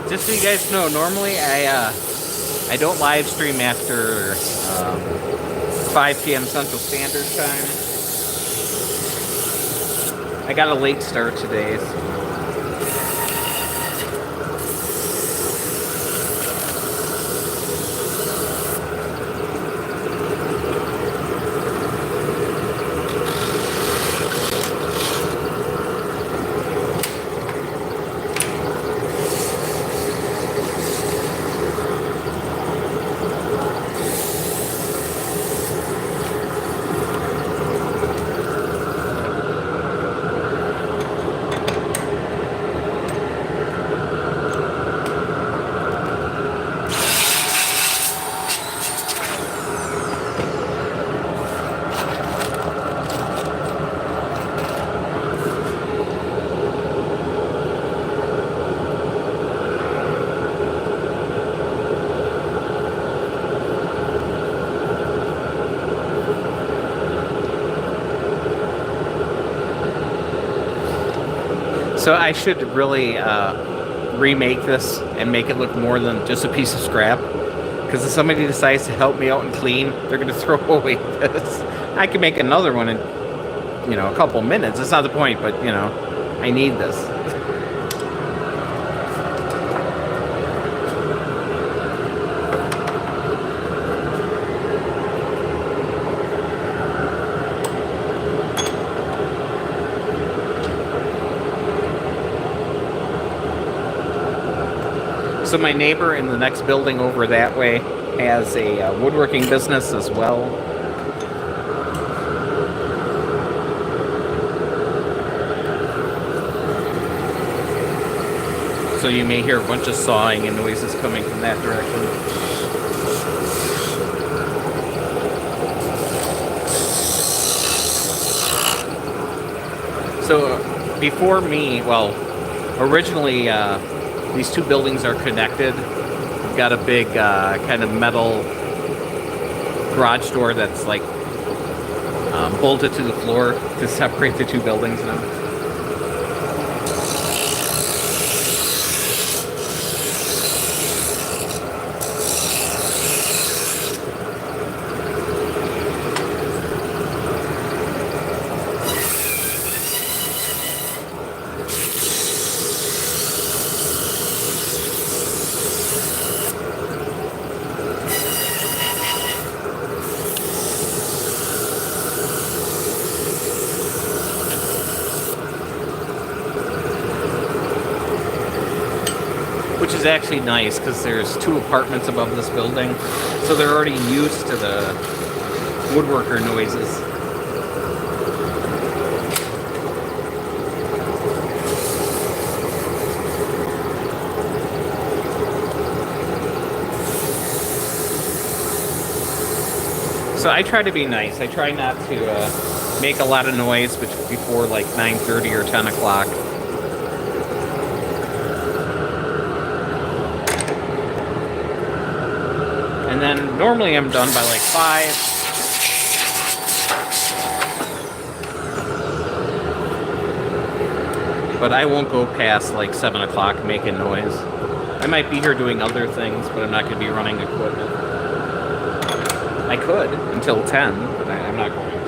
A: Just so you guys know, normally I don't live stream after 5 p.m. Central Standard Time. I got a late start today. So I should really remake this and make it look more than just a piece of scrap. Because if somebody decides to help me out and clean, they're going to throw away this. I can make another one in, a couple minutes. That's not the point, but, I need this. So my neighbor in the next building over that way has a woodworking business as well. So you may hear a bunch of sawing and noises coming from that direction. So before me, well, originally these two buildings are connected. We've got a big kind of metal garage door that's like bolted to the floor to separate the two buildings now. Which is actually nice because there's two apartments above this building, so they're already used to the woodworker noises. So I try to be nice. I try not to make a lot of noise before like 9:30 or 10 o'clock. And then normally I'm done by like 5. But I won't go past like 7 o'clock making noise. I might be here doing other things, but I'm not going to be running equipment. I could until 10, but I'm not going to.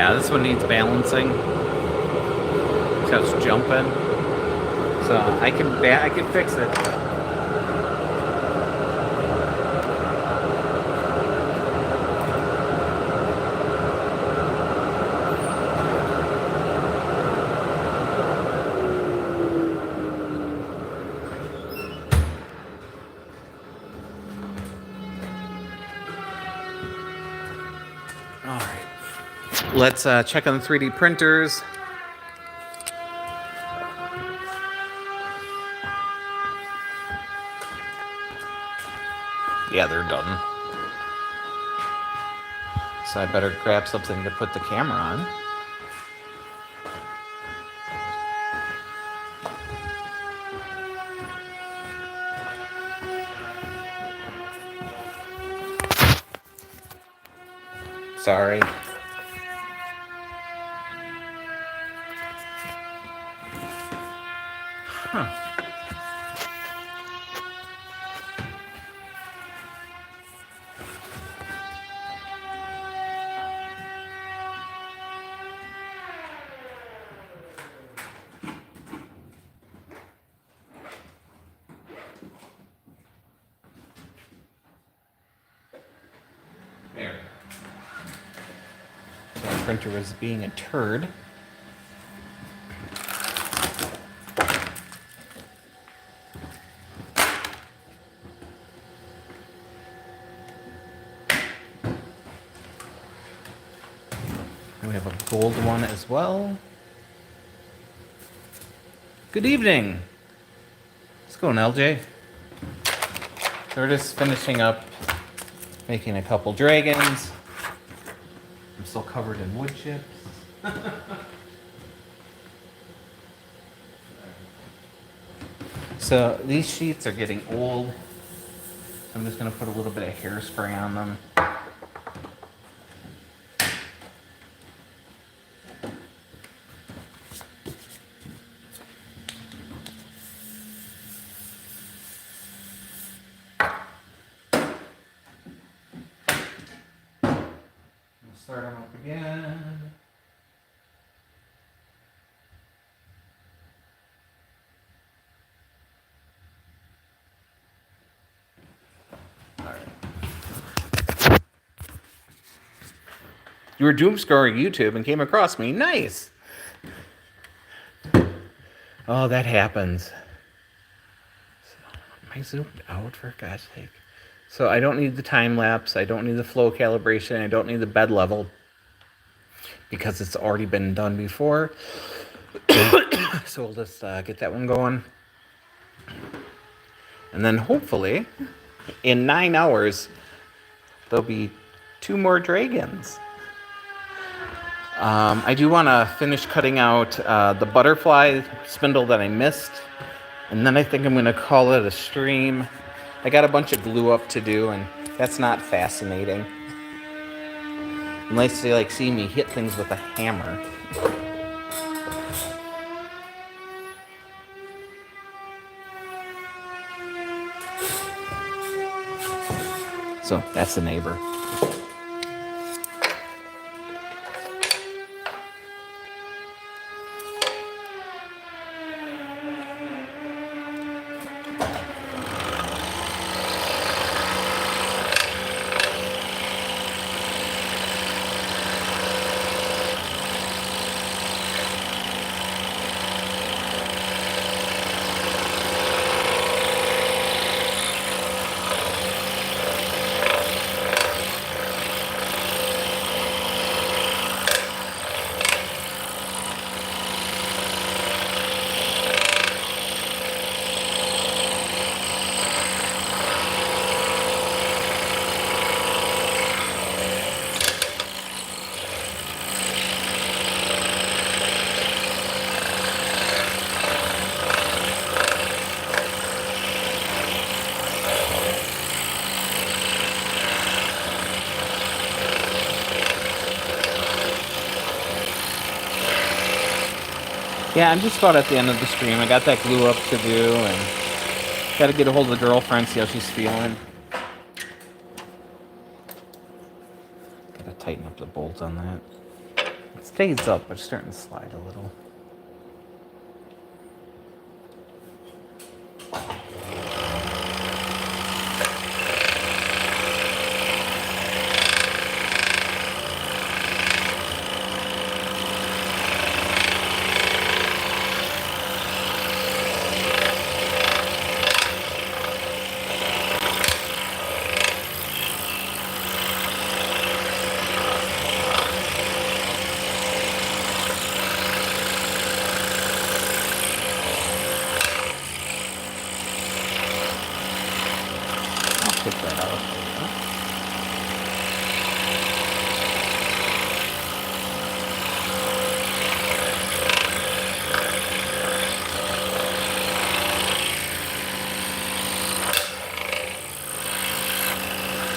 A: Yeah, this one needs balancing. So it's jumping. So I can fix it. All right. Let's check on the 3D printers. Yeah, they're done. So I better grab something to put the camera on. Sorry. Huh. There. So our printer was being a turd. We have a gold one as well. Good evening. What's going on, LJ? So we're just finishing up making a couple dragons. I'm still covered in wood chips. So these sheets are getting old. So I'm just going to put a little bit of hairspray on them. Start them up again. All right. You were doom scrolling YouTube and came across me. Nice. Oh, that happens. So, am I zoomed out for God's sake? So I don't need the time lapse. I don't need the flow calibration. I don't need the bed level because it's already been done before. So we'll just get that one going. And then hopefully in 9 hours, there'll be 2 more dragons. I do want to finish cutting out the butterfly spindle that I missed. And then I think I'm going to call it a stream. I got a bunch of glue up to do, and that's not fascinating. Unless they like see me hit things with a hammer. So that's the neighbor. Yeah, I'm just about at the end of the stream. I got that glue up to do, and got to get a hold of the girlfriend, see how she's feeling. Got to tighten up the bolts on that. It stays up, but it's starting to slide a little. Take that out.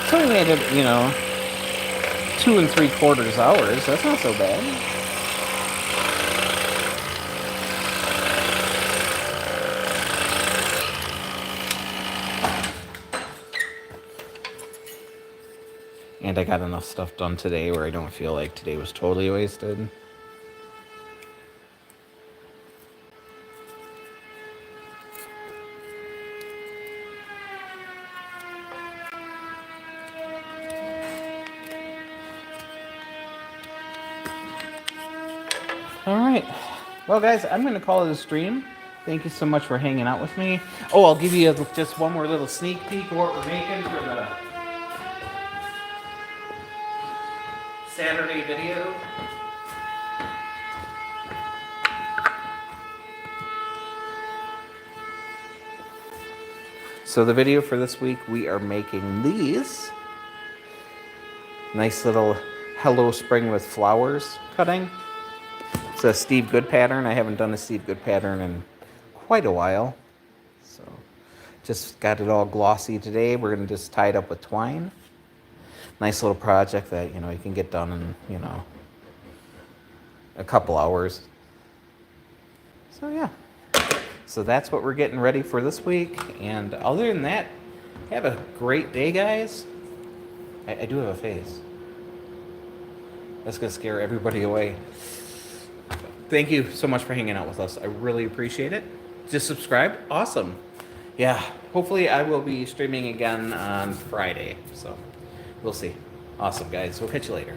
A: So we made it, 2 3/4 hours. That's not so bad. And I got enough stuff done today where I don't feel like today was totally wasted. All right. Well, guys, I'm going to call it a stream. Thank you so much for hanging out with me. Oh, I'll give you just one more little sneak peek of what we're making for the Saturday video. So the video for this week, we are making these. Nice little Hello Spring with flowers cutting. It's a Steve Good pattern. I haven't done a Steve Good pattern in quite a while. So just got it all glossy today. We're going to just tie it up with twine. Nice little project that, you can get done in, a couple hours. So yeah. So that's what we're getting ready for this week. And other than that, have a great day, guys. I do have a face. That's going to scare everybody away. Thank you so much for hanging out with us. I really appreciate it. Just subscribe. Awesome. Yeah. Hopefully I will be streaming again on Friday. So we'll see. Awesome, guys. We'll catch you later.